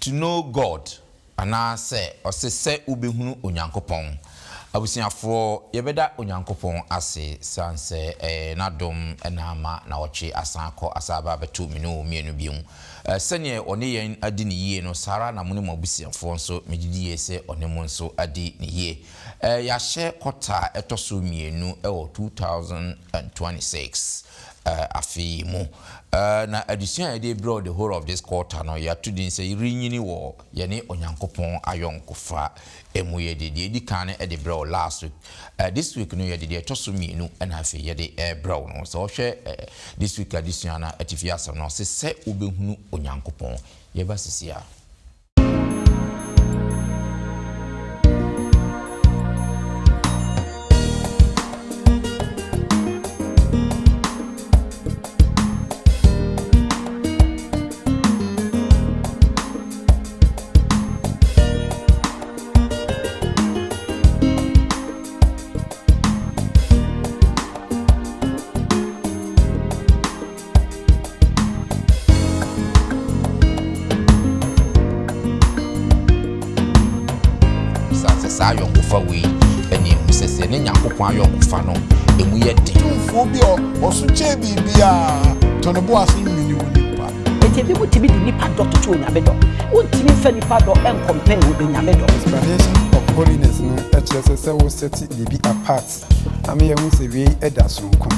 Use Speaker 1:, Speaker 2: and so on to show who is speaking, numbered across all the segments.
Speaker 1: to know God ana say osese ubehunu onyankopon abusiafo yebeda onyankopon ase sanse nadom enama na oche asanko asaba betu minu mienu bium senye one yen adi ne yie no sara na mune mabusiafo nso megidie se one mo nso adi ne yie ya hye kota etoso mienu ewo 2026 afimu na addition dey brought the whole of this quarter no ya to din say rinyini wo ye ne onyankopon ayonkofa emu ye de kan e de bro last week this week no ye de toso mienu na afi ye de bro no so hwe this week addition na atifia asem no se ubehunu onyankopon ye ba sisia ayonkofa we eni musese ne nyankopon ayonkofa no emu ye den
Speaker 2: tumfo bi oso che bibia to ne bo ase nwini wonipa
Speaker 3: etebi mutimi di nipa doctor to nyamedo untimi fa nipa do en compare with nyamedo
Speaker 4: providence of holiness no se wo set libi apart ame ye hu se we eda sonko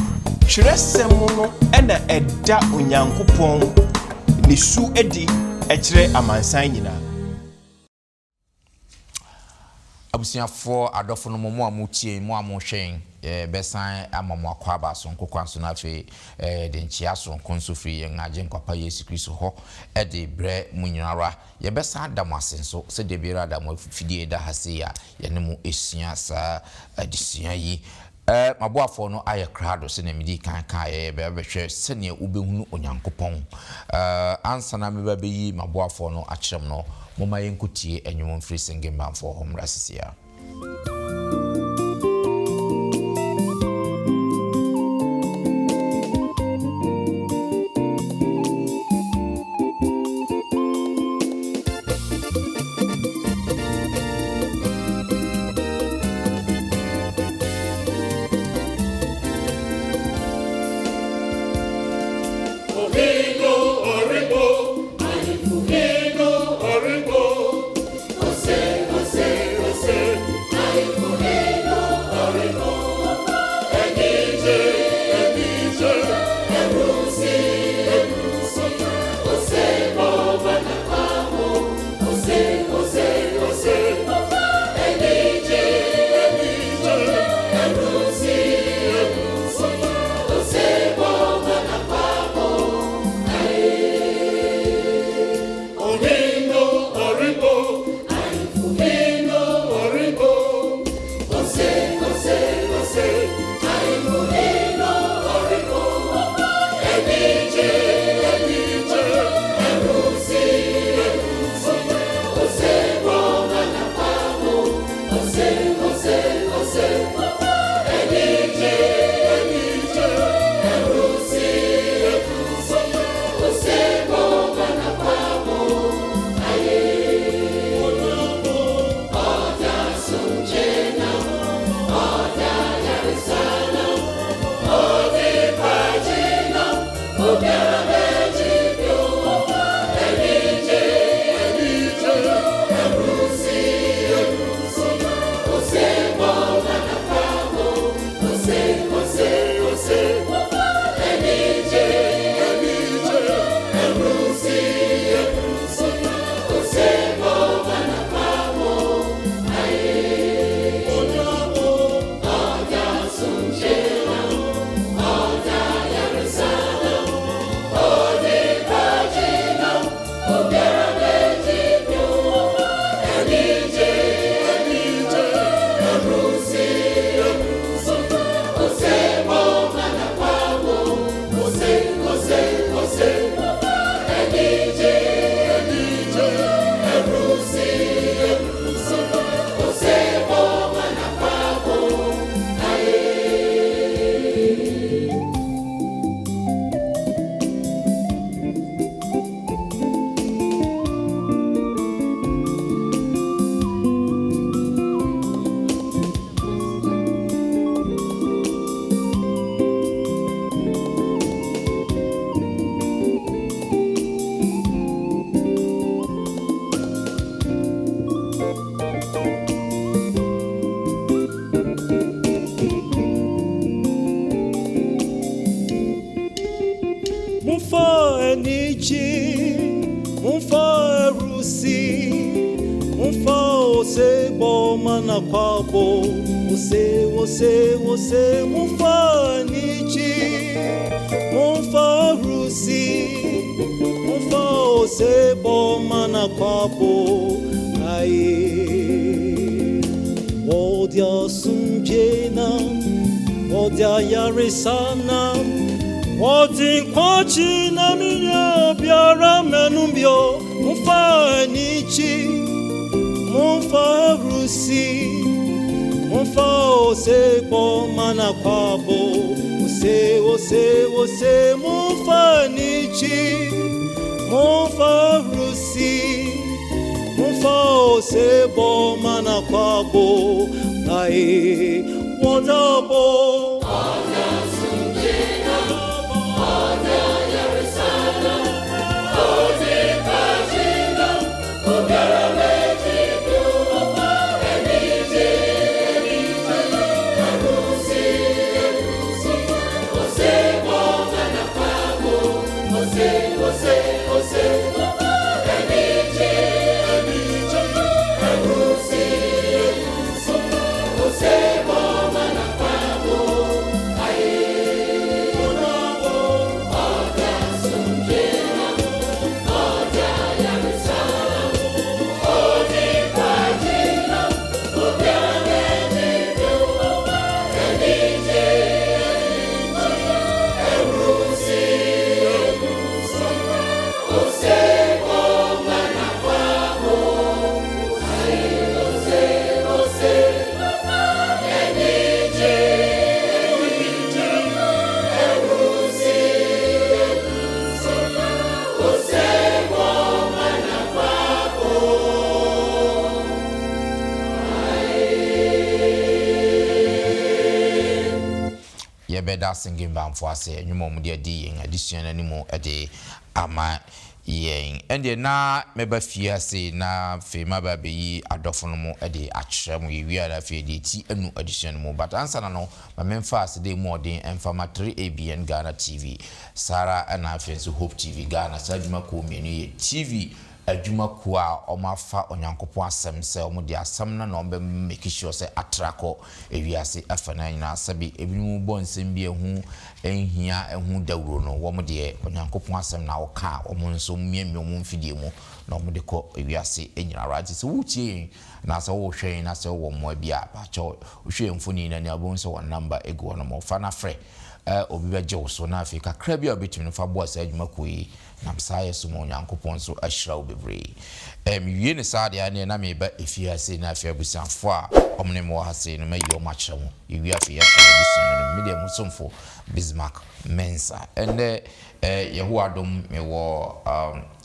Speaker 5: hweresem no ena eda onyankopon ne su edi ekire amansan nyina
Speaker 1: abusiafo adofo no mo amutie mo amohwen besan amamo akwaba so nkokwanso na afi de nchia so nkonso free yen age nkpapa Yesu Kristo ho de bre munyinara ye besan adam asenso se de bira adam afidie da hase ya ye ne mo esua sa adisua yi maboafo no aye krado se na midi kan ye be hwe se ne ubehunu onyankopon ansa na meba be yi maboafo no akyerem no moma yenkutie enwom free singing man for home rasisia
Speaker 6: Say Mumfa rusi, mumfa ose bo mana kwabo, ose mumfa nichi, mumfa rusi, mumfa ose bo mana kwabo, aye. Wodia sunjena, wodia yarisana. Woti kwachi na minya biara menumbio Mumfa nichi Mumfa rusi Mumfa ose po mana kwabo Ose Mumfa nichi Mumfa rusi Mumfa ose po mana kwabo Ai wotabo
Speaker 1: Beda singing bam for say nyumo mu de di yen addition animu de ama yen ende na meba fia say na fe maba be yi adofo no mu de akyerɛ mu wi ara fe de ti anu addition mu but answer na no ma memfa as de mu odin emfama 3ABN Ghana TV Sara na fe so Hope TV Ghana sadwuma ko mienu ye TV adwuma ko a omafa onyankopon asem se omo de asem na ombe make sure se atrako ewiase afana nyina sabi ebinu bo nsem bi ehu enhia ehu dawuro no wo mo de onyankopon asem na wo ka omo nso miemie omo mfidie mu na omo de ko ewiase enyina right so wutie na so wo hwen na so wo mo bia ba cho hwe mfoni na ne abon so one number ego no mo fa na frɛ obi beje wo so na afika kra bia obetumi fa bo asa adwuma ko yi na msaye so mo nyankopon so ahyira wo bebre wie ne saade ane na meba efiase na afia busanfo a omne mo ha se no mayi o ma kyerɛ mo ewi afia so edition no media musomfo Bismarck Mensa ende Yehowa dom me wo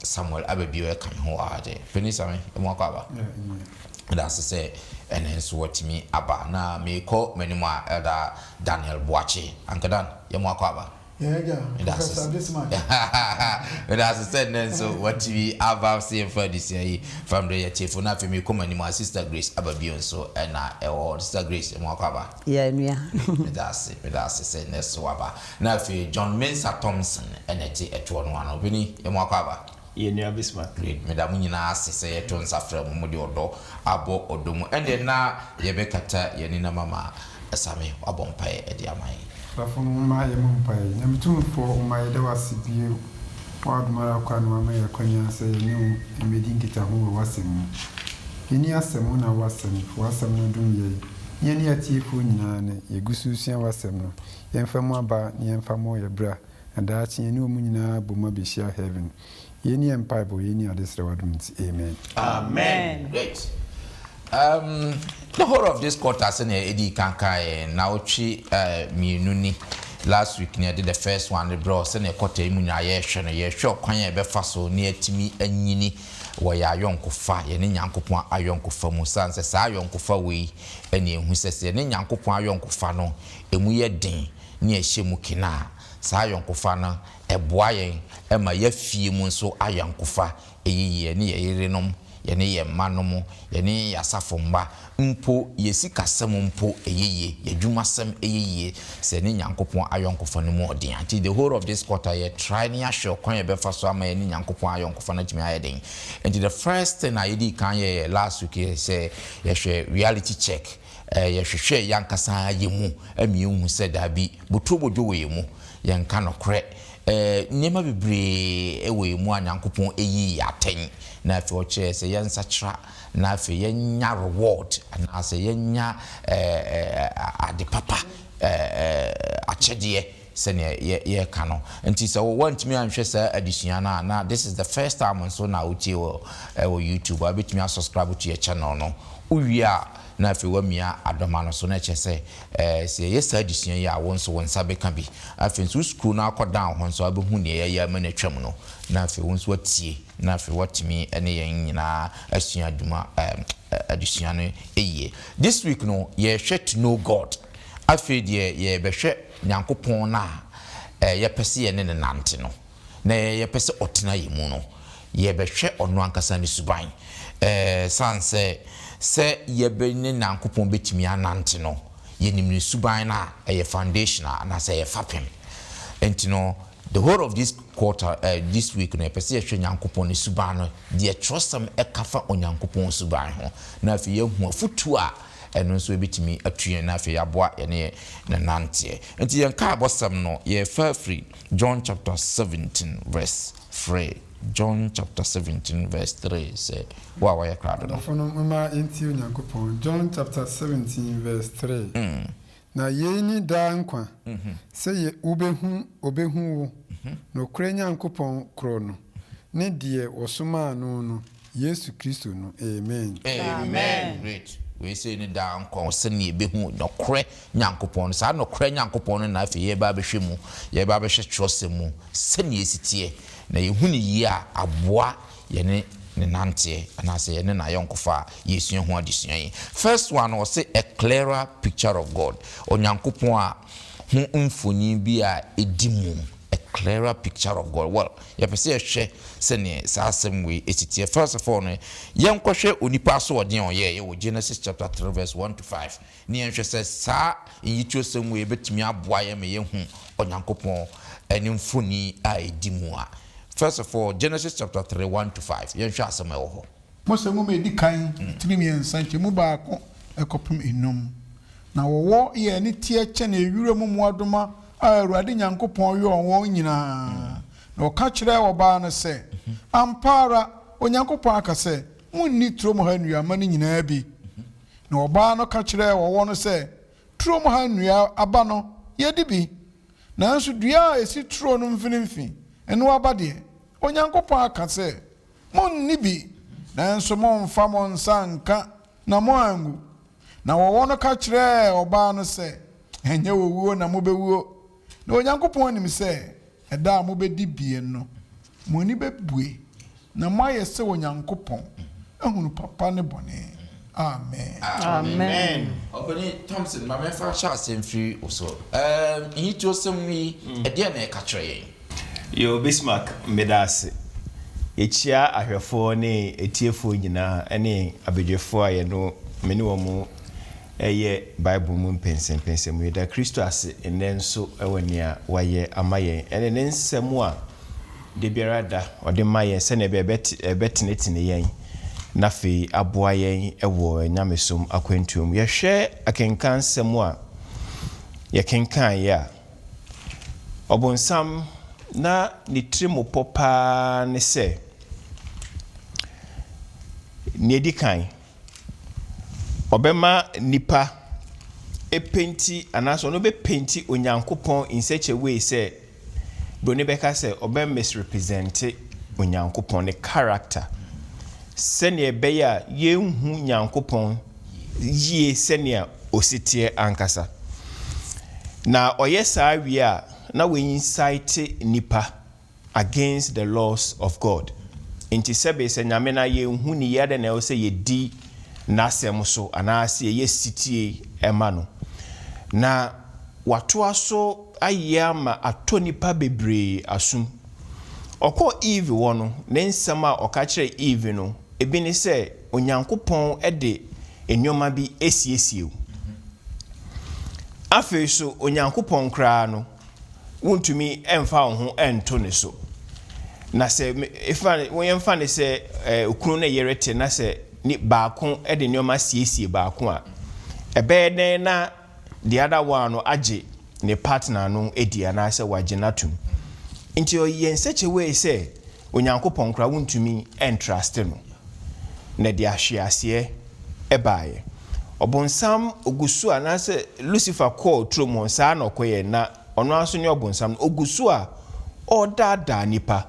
Speaker 1: Samuel ababio e kan ho ade penisa me mo akaba that's say and so watimi aba na me ko manimu a elder Daniel Boache ankadan ye mo akaba Professor Bismarck. That's said then so what we have seen for this year from the chief na fe me come my sister Grace Ababion so and sister Grace mo akaba.
Speaker 3: Yeah,
Speaker 1: that's said so aba. Na fe John Mensa Thompson and etwo no ano bini mo akaba.
Speaker 5: Ye nua Bismarck.
Speaker 1: Great madam nyina asese ye ton safra mu de odo abo odomu and then na ye be kata ye ni na mama asame abompae e de amai.
Speaker 4: From my mumpai, Namtum for my dawasi bio, what Maracan, my Konya say, no, and meeting it a who was him. Any Samona was some, was some doom ye. Yenny a tifun, a gususian was some, Yenfamo ba, Yenfamo ya bra, and that ye knew Munina Bumabishia heaven. Yenny and Pipe, any of this rewards. Amen.
Speaker 1: Amen. Great. The whole of this quarter sene edi kankai na ochi mienuni last week near did the first one the bro sene quarter mu nya ye hwe no ye hwe kwan ye be fa so ne atimi anyini wo ya ayonkofa ye ne nyankopon ayonkofa mu sanse sa ayonkofa we ene ehu sese ne nyankopon ayonkofa no emu ye den ne ehye mu kina sa ayonkofa no eboa ye ema ya fie mu nso ayonkofa eyiye ne ye yerenom yene ye manomo yene yasafo mba mpo yesikasem mpo eyeye yadwumasem eyeye se ne nyankopon ayonkofo no mu odin anti the whole of this quarter ye try ne ahwe kwan ye befa so ama ye ne nyankopon ayonkofo no timi ayeden and the first thing I did kan ye last week say ye hwe reality check ye hwehwe yankasa ye mu amihu se da bi botobojo we mu ye nka no kre nyema bebre ewe mu anyankopon eyi aten na afi o che se ye nsachra na afi ye nya reward na se ye nya ade papa achedie se ne ye ka no nti se wo wantimi anhwe se adisua na this is the first time so na uti wo YouTube abetimi subscribe to your channel no uwia na afi wamia adoma no so na che se yes adisua ya won so won sabe ka bi afi so school na akoda ho so abehu ne ya manatwam no na afi won so atie na afi watimi ene yen nyina asua aduma adisua no eye this week no ye hwe to know God afi de ye behwe nyankopon na ye pese ye ne nante no na ye pese otena yemu no ye behwe ono ankasa ne suban sanse se ye be ne nyankopon betimi anante no ye nim ne suban na ye foundation na say ye fapem entino the whole of this quarter this week no pese ye hwe nyankopon ne suban no de trustam ekafa onyankopon suban ho na afi ye hu afutu a eno nso ebitimi atuen na afi aboa ye ne nante enti ye nka abosam no ye fa free John chapter 17 verse 3 John chapter 17 verse 3 say wa ya crowd no
Speaker 4: for no ma enti onyankopon John chapter 17 verse 3 na ye ni da nkwa say ye obehu wo no kura nyankopon kro no ne de osoma no Yesu Kristo no amen
Speaker 1: great we say ni da nkwa se ne ebehu no kure nyankopon sa no kure nyankopon na afi ye ba behwemu ye ba behwe trust mu se ne esitie na yehu ni yi a aboa ye ne nante anase ye ne na yonkofa yesu ho adesua yi first one was say a clearer picture of God onyankopon a hu mfoni bi a edimu a clearer picture of God well ye pese ye hwe se ne sasem we etitie first of all no yenkohwe onipa so odin oye ye Genesis chapter 3 verse 1 to 5 ni yenhwe se sa yitwosem we betimi aboa ye me ye hu onyankopon eni mfoni a edimu a first of all Genesis chapter 3 1 to 5 yenhwe asem ewo
Speaker 2: Mose mu edi kan trimiyen sanche mu baako ekopem enum na wo ye ni tie che na ewure mu muadoma a Awurade Nyankopon yo won nyina na o ka kire oba no se ampara onyankopon aka se munni trom ha nua ma ni nyina bi na oba no ka kire wo no se trom ha nua aba no ye di bi na nso dua esi tro no mfinimfi eno aba de onyankopon aka se munni bi na nso mo mfa mo nsanka na mo angu na wo no ka kire oba no se enye wo na mo bewuo na onyankopon anim se eda mo bedi bie no mo ni bebue na mo ayese onyankopon ehunu papa ne bone amen
Speaker 1: Obani Thompson ma me fa sha semfiri oso hito semwi ede na ka kire
Speaker 5: yo Bismarck medase echia ahwefo ne etiefo nyina ene abedwefo aye no meni wo mu eye Bible mu pensem mu da Kristo ase enenso ewania waye amaye ene nensemu a de biarada ode maye se na betinetine yen na fe aboa yen ewo nyamesom akwantuom ye hwe akenkan semu a ye kenkan ya obonsam na nitrimo popa ne se niedikan obema nipa epenti anaso no be penti onyankopon in such a way say broni beka say obem misrepresent onyankopon ne character sene beya yenhu nyankopon yie sene ositie ankasa na oyesa wi a na we incite nipa against the laws of God inti sebe se nyame na yenhu ni yade na o se yedi na asem so anase ye sitie ema no na watu aso ayama atonipa bebre asum okọ Eve wono ne nsema okakyere Eve no ebi ne se onyankopon de enwoma bi esiesie o afi so onyankopon kra no wontumi emfa wo ho ento ne so na se ifa wo yemfa ne se okunu na yerete na se ni baako de nneoma siesie baako a ebe na the other one no age ne partner no edi ana se wage natum nti yen such a way say onyankopon kra wontumi entrust no na de ahwease ebaye obonsam ogusu ana se Lucifer call tromo sa na okoye na ono aso ne obonsam ogusu a odada nipa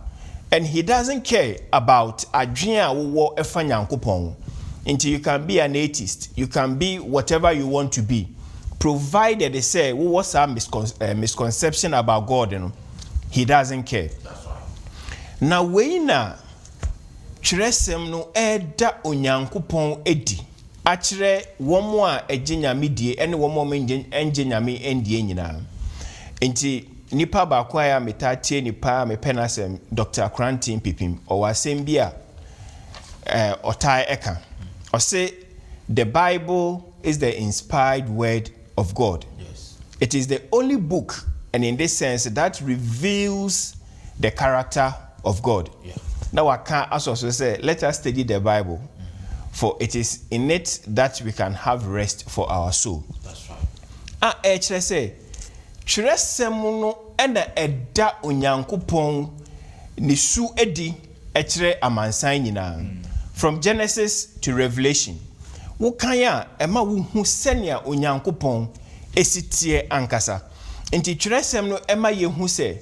Speaker 5: and he doesn't care about adwen a wo efa nyankopon until you can be an atheist, you can be whatever you want to be, provided they say what's some misconception about God, you know, he doesn't care.
Speaker 1: That's right.
Speaker 5: Now when kyerɛsɛm no ɛda onyankopɔn edi akyerɛ wɔn mo a ɛgye nyame die ɛne wɔn mo ɛngye nyame ɛndie nyinaa nti nipa baako a metatie nipa mepɛ na sɛm Dr. Krantin Pipim ɔwɔ asɛm bi a ɔtae ɛka ɔse the Bible is the inspired word of God.
Speaker 1: Yes.
Speaker 5: It is the only book, and in this sense that reveals the character of God.
Speaker 1: Yeah.
Speaker 5: Now I can also say, let us study the Bible, for it is in it that we can have rest for our soul.
Speaker 1: That's right.
Speaker 5: Actually say, kyerɛsɛm no ɛna ɛda onyankopɔn ne su edi ɛkyerɛ amansan nyinaa. From Genesis to Revelation, wo kan a ɛma wo hu sɛnea onyankopɔn esitie ankasa. Nti kyerɛsɛm no ɛma ye hu sɛ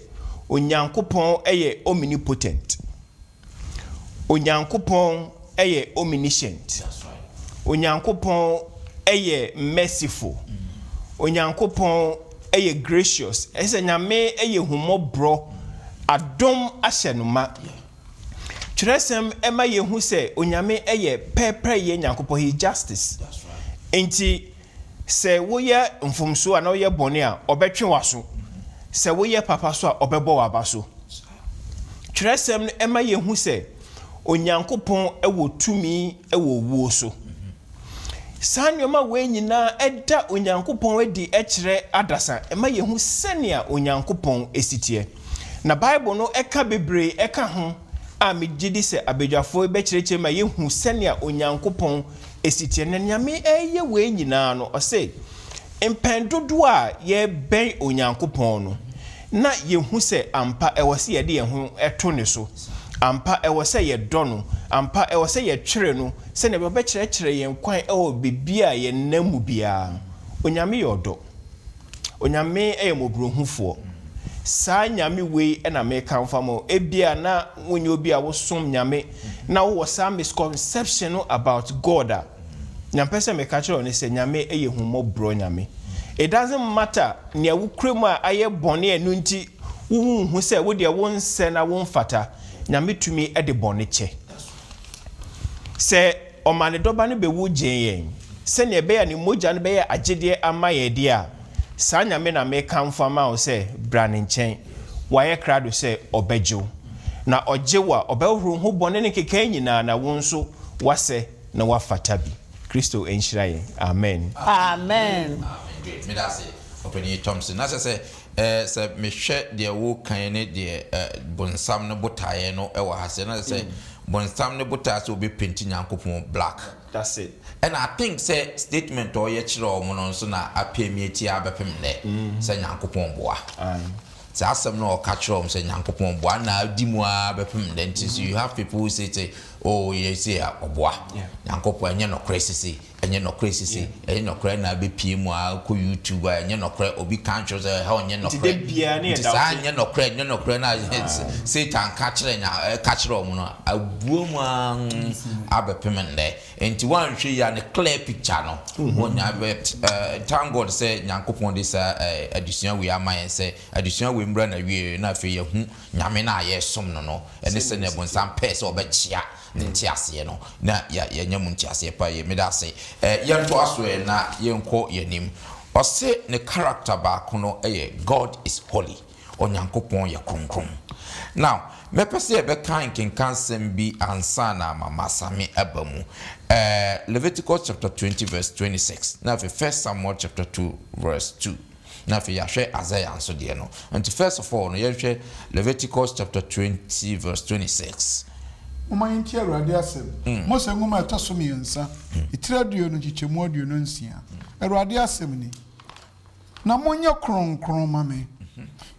Speaker 5: onyankopɔn ɛyɛ omnipotent. Onyankopɔn ɛyɛ omniscient.
Speaker 1: That's right.
Speaker 5: Onyankopɔn ɛyɛ merciful. Onyankopɔn ɛyɛ gracious. Ɛsɛ nyame ɛyɛ humɔborɔ. Adom ahyɛ no ma. Kyerɛsɛm ɛma ye hu sɛ onyame ɛyɛ pɛpɛ yɛ nyankopɔn he justice.
Speaker 1: That's right.
Speaker 5: Enti sɛ woyɛ mfomso a na woyɛ bɔne a ɔbɛtwe waso. Sɛ woyɛ papa so a ɔbɛbɔ waba so. Kyerɛsɛm no ɛma ye hu sɛ onyankopɔn ɛwɔ tumi ɛwɔ wuo so. Saa nneɛma wei nyinaa ɛda onyankopɔn adi ɛkyerɛ adasa ɛma ye hu sɛnea onyankopɔn esitie. Na Bible no ɛka bebree ɛka ho a megidi sɛ abadwafo bɛkyerɛkyerɛ ma ye hu sɛnea onyankopɔn esitie. Na nyame ɛyɛ wei nyinaa no ɔsɛ mpendodo a ye bɛn onyankopɔn no na ye hu sɛ ampa ɛwɔ sɛ yɛde yɛn ho ɛto ne so. Ampa ɛwɔ sɛ yɛ dɔ no, ampa ɛwɔ sɛ yɛ twere no, sɛ ne bɛkyerɛkyerɛ yɛn kwan ɛwɔ bibia yɛn namu bia. Onyame yɛ ɔdɔ. Onyame ɛyɛ mɔbrohufoɔ. Saa nyame wei ɛna meka mfa mo ebia na wonye obi a wosom nyame na wo saa misconception about God a. Nyampe sɛ meka kyerɛ ne sɛ nyame ɛyɛ humɔbro nyame. It doesn't matter nea wo krem a ayɛ bɔne enu nti wo hu sɛ wo de wo nsɛ na wo mfata. Nyame tumi ede bɔne kyɛ. Sɛ ɔmane dɔba no bɛwu gyen yɛn sɛ ne ɛbɛyɛ ne mogya no bɛyɛ agyedeɛ ama yɛ de a saa nyame na meka mfa ma wo sɛ bra ne nkyɛn wayɛ krado sɛ ɔbɛgyew na ɔgyew a ɔbɛhoro ho bɔne ne keka nyinaa na wo nso wasɛ na wafata bi. Kristo enhyira yɛn. Amen.
Speaker 3: Amen.
Speaker 1: Me da se openi Thompson na sɛ sɛ mehwɛ deɛ wo kan ne deɛ bonsam no botaeɛ no ɛwɔ ha sɛ na sɛ bonsam no botaeɛ sɛ obi penti nyankopɔn black.
Speaker 5: That's it.
Speaker 1: And I think say statement or yet chiro mono so na apemi etia bepem ne sɛ nyankopɔn boa. Sɛ asɛm no ɔka kyerɛ sɛ nyankopɔn boa na di mu a bepem ne nti so you have people who say oh you say ɔboa. Nyankopɔn enye no crazy enye no crazy enye no crazy na bepie mu a ko YouTube a enye no crazy obi kan kyerɛ sɛ ha enye no crazy. Nti saa enye no crazy na Satan ka kyerɛ nya ka kyerɛ ɔmo no abuo mu a abepem ne. Nti wan hwe ya ne clear picture no wonya thank God say nyankopɔn de sa adusua we amayen say adusua we mbra na wie na fe ye hu nyame na ye som no no ene se ne bonsam pese obechia ne ntiase no na ya nyam ntiase pa ye medase ye nto aso na ye nko yenim ose ne character ba ko no God is holy onyankopɔn ye kronkron. Now me pese e be kan kenkansem bi ansa na mama same abamu. Leviticus chapter 20 verse 26. Now for 1 Samuel chapter 2 verse 2. Now for Yahweh Isaiah and so dear no. And first of all, no Yahweh Leviticus chapter 20 verse 26.
Speaker 2: Umayinti Awurade asem. Mose ngoma etoso miensa. Itiraduo no chichemu aduo no nsia. Awurade asem ni. Na monye kronkron mame.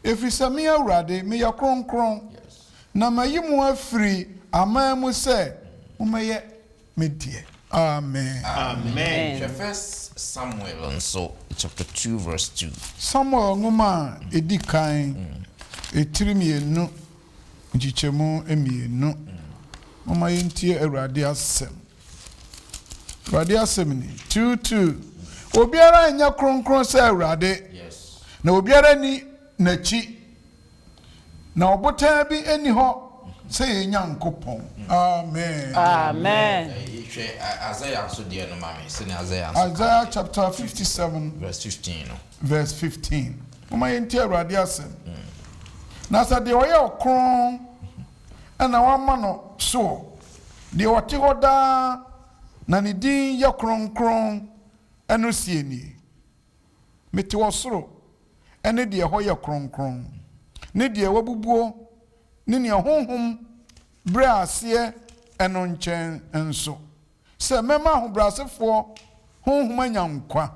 Speaker 2: Efisa me Awurade me ya kronkron. Na mayimu afiri amamu se umeye medie. Amen.
Speaker 1: Amen. First Samuel so chapter 2 verse 2.
Speaker 2: Samuel ngoma edikan etirimienu chichemu emienu. Umayinti Awurade asem. Awurade asem ni 2:2. Obiara enya kronkron se Awurade.
Speaker 1: Yes.
Speaker 2: Na obiara ni nachi. Na obotan bi eni ho se yenya nkopon. Amen.
Speaker 3: Amen.
Speaker 1: Isaiah so dear no mama.
Speaker 2: Isaiah chapter 57
Speaker 1: verse 15.
Speaker 2: verse 15. Umayinti Awurade asem. Na sa de oye okron ana wama no so. De wote hoda na ne din ye kronkron eno sieni. Meti wosoro ene de ho ye kronkron. Ne de wabubuo ne ne honhom bre ase eno nchen enso. Se mema ho brasefo honhom anyankwa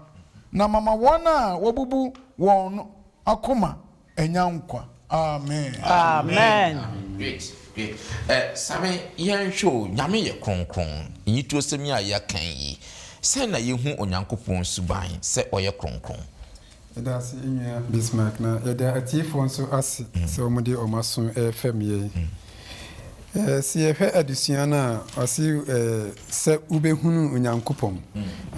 Speaker 2: na mama wona wabubu won akoma enyankwa. Amen.
Speaker 3: Amen.
Speaker 1: Great. Sabe yan show nyame ye kronkron yito semi a ya kan yi se na ye hu onyankopon suban se oye kronkron.
Speaker 4: Eda se enua Bismarck na eda atifo nso ase se omode omaso fm ye. Si efe adusua na osi se ubehunu onyankopon.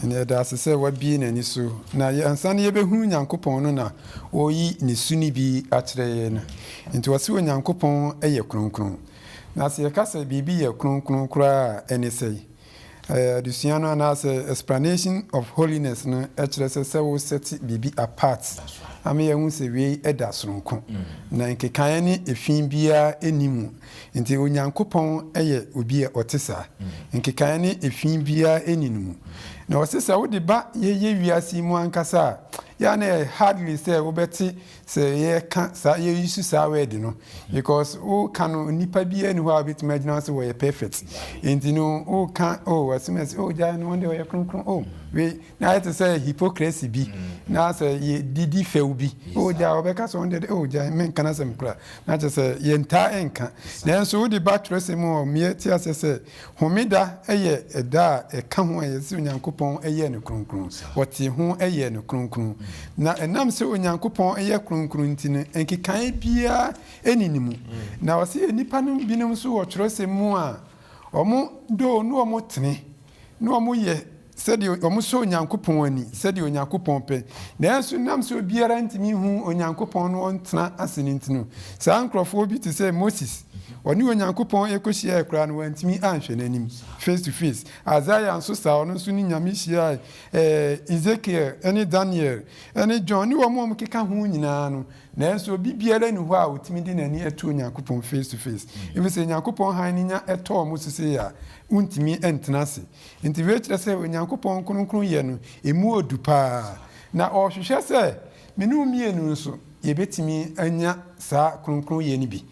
Speaker 4: Ene eda se wabie nani so na ansan ye behunu onyankopon no na oyi ni suni bi akyereye na. Nti wasi onyankopon eye kronkron. Na se kasa bibi ye kronkron kura ene sei. Adusua no na se explanation of holiness no akyere se wo set bibi apart. Ame ye hu se we eda soronko. Na nkekan ne efin bia enimu. Nti onyankopon eye obi e otesa. Nkekan ne efin bia eninu. Na osesa wo de ba ye wiase mu ankasa ya na hardly say wo beti say ye kan sa ye use sa word no because o kan nipa bia ni ho abit imagine say we perfect. Nti no o kan o asimes o ja no wonde we kronkron o we na it say hypocrisy bi na say ye didi few bi o ja obeka so wonde o ja men kan asem kra na say ye nta enka na so wo de ba trese mu o me ti ase say homida eye eda e ka ho ye si onyankopon eye ne kronkron woti ho eye ne kronkron na enam se onyankopon eye kronkron ntine enkekan bia eninimu na wase enipa no binom so wo trese mu a omo do no omo tene no omo ye sedi omo so onyankopon ani sedi onyankopon pe na enso nam se obiara ntimi hu onyankopon no ontena asene ntino sa ankrofo bi te say Moses oni onyankopon ekohia ekra no wantimi anhwe nanim face to face Isaiah nso sa ono so ni nyame hia Ezekiel ene Daniel ene John ni wo mo keka ho nyina no na enso bibiara ni ho a otimi di nani eto onyankopon face to face ebi se onyankopon han ni nya eto mo sese ya untimi entenase nti we kire se onyankopon kronkron ye no emu odupa na o hwehwe se menu mienu nso yebetimi anya sa kronkron ye ni bi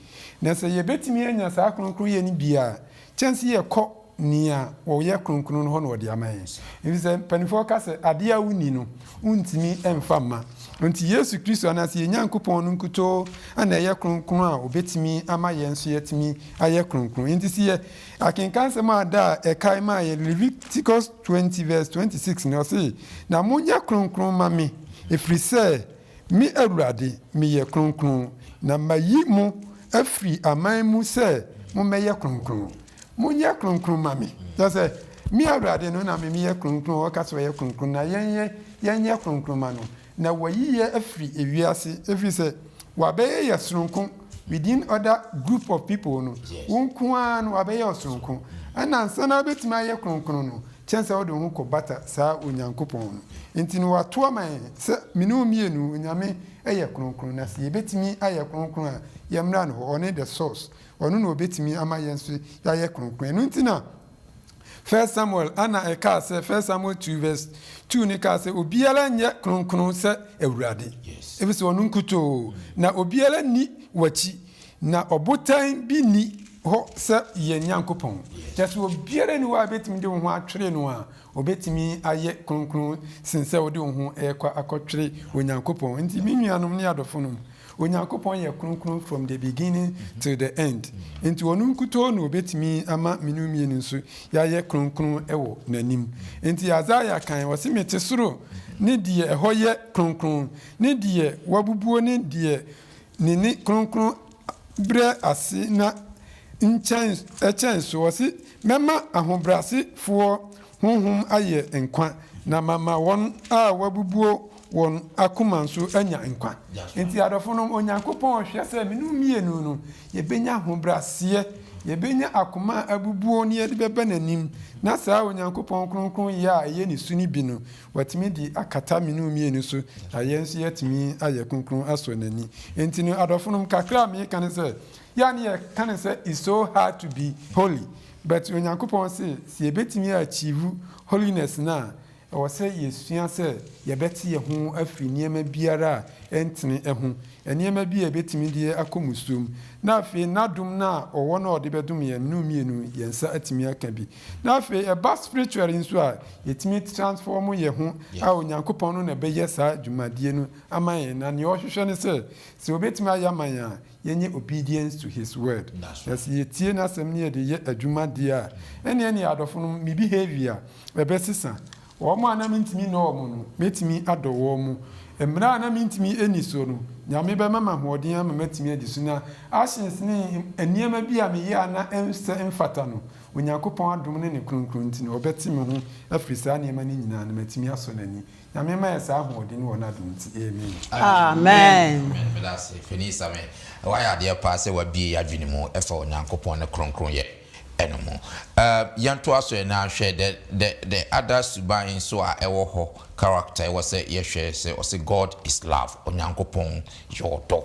Speaker 4: na se yebetimi anya sa kronkron ye ni bia chance ye kɔ nia wo ye kronkron no ho no de amaye ebi se panifo ka se ade a wuni no untimi emfa ma nti Yesu Kristo na se Nyankopɔn no nkuto ana ye kronkron a obetimi ama ye nso yetimi aye kronkron nti se ye akenkan se ma da e kai ma ye Leviticus 20 verse 26 na se na munya kronkron ma me efri se mi Awurade mi ye kronkron na mayi mu afri aman mu se mo meye kronkron munya kronkron ma me da se mi Awurade no na me ye kronkron o ka so ye kronkron na yenye kronkron ma no na wayi ye afri ewiase efri se wabeye ye soronko within other group of people no wonko an wabeye soronko ana sana betima ye kronkron no chance wo de ho ko bata saa onyankopɔn no enti no wato aman sɛ menu mienu onyame ɛyɛ kronkron na sɛ yɛbɛtumi ayɛ kronkron a yɛmra no hɔ ɔne the source ɔno na obɛtumi ama yɛn so yɛayɛ kronkron no enti na First Samuel ana eka sɛ First Samuel 2 verse 2 ne ka sɛ obiara nyɛ kronkron sɛ Awurade ebi sɛ ɔno nkuto na obiara ni wachi na ɔbotan bi ni ho sɛ yɛ Nyankopɔn just obiara ni wa betimi de ho atwere no a obetimi ayɛ kronkron sen sɛ ɔde ho ɛkɔ akɔtwere Onyankopɔn nti me nuanom ne adɔfo no Onyankopɔn yɛ kronkron from the beginning to the end nti ɔno nkuto no obetimi ama menu mienu nso yɛayɛ kronkron ɛwɔ n'anim nti Isaiah kan wɔ se mete soro ne deɛ ɛhɔ yɛ kronkron ne deɛ wabubuo ne deɛ ne kronkron brɛ ase na nkyɛn so wɔ se mɛma ahobrɛasefoɔ honhom ayɛ nkwa na mama wɔn a wabubuo wɔn akoma nso anya nkwa nti adɔfo no Onyankopɔn hwɛ sɛ menu mienu no yɛbɛnya ahobrɛaseɛ yɛbɛnya akoma abubuo ne yɛde bɛbɛ n'anim na saa Onyankopɔn kronkron yɛ a ɛyɛ ne su ne bi no watumi de akata menu mienu so ayɛ nso yɛtumi ayɛ kronkron asɔ n'ani nti no adɔfo no kakra me ka ne sɛ yani yɛ ka ne sɛ it's so hard to be holy but Onyankopɔn sɛ si yɛbɛtumi achieve holiness na ɛwɔ sɛ yɛsua sɛ yɛbɛte yɛ ho afiri nneɛma biara a ɛntene ɛho nneɛma bi a yɛbɛtumi de akɔ musuom na afei n'adom na ɔwɔ na ɔde bɛdom yɛn no mienu yɛn nsa atumi aka bi na afei ɛba spiritual nso a yɛtumi transform yɛ ho a Onyankopɔn no na ɛbɛyɛ saa dwumadie no ama yɛn na nea ɔhwehwɛ ne sɛ obɛtumi ayɛ ama yɛn a yɛnyɛ obedience to his word yɛsɛ yɛtie n'asɛm ne yɛde yɛ adwumadeɛ a ɛne adɔfo no me behavior ɛbɛsesa wɔn a na mintimi na wɔn no metimi adɔ wɔn mu mmerɛ a na mintimi ani so no nyame bɛma ma hoɔden ama matimi adi so na ahyɛnse ne nneɛma bi a meyɛ a na ɛnsɛ mfata no Onyankopɔn adom ne kronkron nti na ɔbɛte me ho afiri saa nneɛma no nyinaa na matimi asɔ n'ani nyame ma yɛ saa hoɔden wɔ n'adom nti
Speaker 3: amen
Speaker 1: medase fenisa me wayɛ adeɛ paa sɛ wabie yɛadwene mu ɛfa Onyankopɔn ne kronkron yɛ ɛnomo yanto aso na hwɛ the other suban so a ɛwɔ hɔ character was say yɛhwɛ sɛ God is love Onyankopɔn yɛ ɔdɔ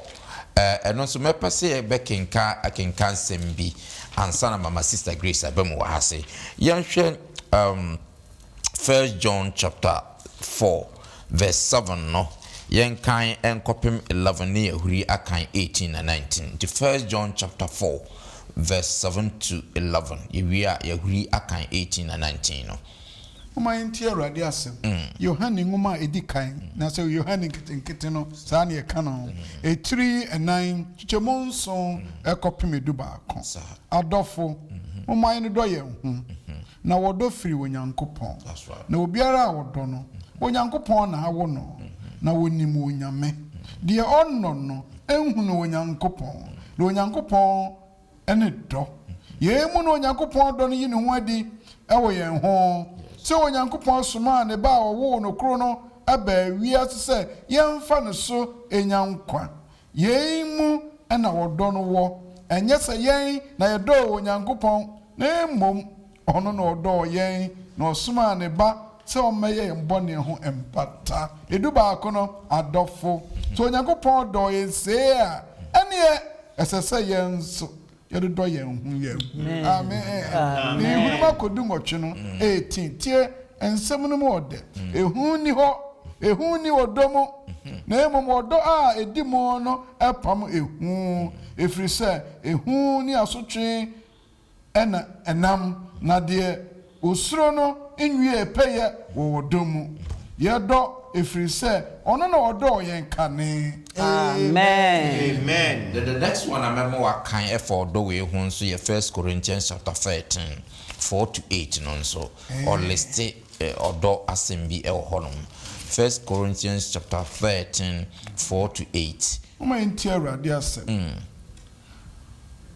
Speaker 1: ɛno nso mɛpɛ sɛ yɛbɛkenka akenka nsɛm bi ansa na mama sister Grace abɛmu wɔ ha se yɛnhwɛ 1 John chapter 4 verse 7 no yɛnkan ɛnkɔpem 11 ne yɛhuri akan 18 and 19 the 1 John chapter 4 verse 7 to 11 yewia yahuri akan 18 and 19 no
Speaker 2: Uma enti Awurade asem Yohane ngoma edi kan na sɛ Yohane nketenkete no saa ne ka no etiri enan twemo nson ekɔpem du baako adɔfo uma ne dɔ yɛ hu na wɔdɔ firi Onyankopɔn na obiara a wɔdɔ no Onyankopɔn na awo no na wonim Onyame deɛ ɔnɔ no enhu no Onyankopɔn na Onyankopɔn ene dɔ yemu no Onyankopɔn dɔ no yi ne ho adi ɛwɔ yɛn ho sɛ Onyankopɔn soma ne ba ɔwo no kro no aba wiase sɛ yɛmfa ne so enyankwa yemu ɛna wɔdɔ no wɔ ɛnyɛ sɛ yɛn na yɛdɔ Onyankopɔn na mmom ɔno na ɔdɔ yɛn na ɔsoma ne ba sɛ ɔmɛyɛ yɛn bɔne ho empata edu baako no adɔfo so Onyankopɔn dɔ yɛn see a ɛne ɛsɛ sɛ yɛn so yɛdodɔ yɛn ho yɛn amen ne huruma kodu ngɔtwe no 18 tie ensɛm no mu ɔdɛ ehu ni hɔ ehu ni ɔdɔ mu na emom ɔdɔ a edi mu no ɛpam ehu efiri sɛ ehu ni asotwe ɛna ɛnam na deɛ osuro no enwie pɛyɛ wɔ ɔdɔ mu yɛdɔ efiri sɛ ɔno na ɔdɔ yɛn kane
Speaker 3: amen
Speaker 1: the next one I remember what kind for do we hun so your 1 Corinthians chapter 13 4 to 8 no so or list or do assembly e honum 1 Corinthians chapter 13 4 to 8
Speaker 2: uma enti Awurade asem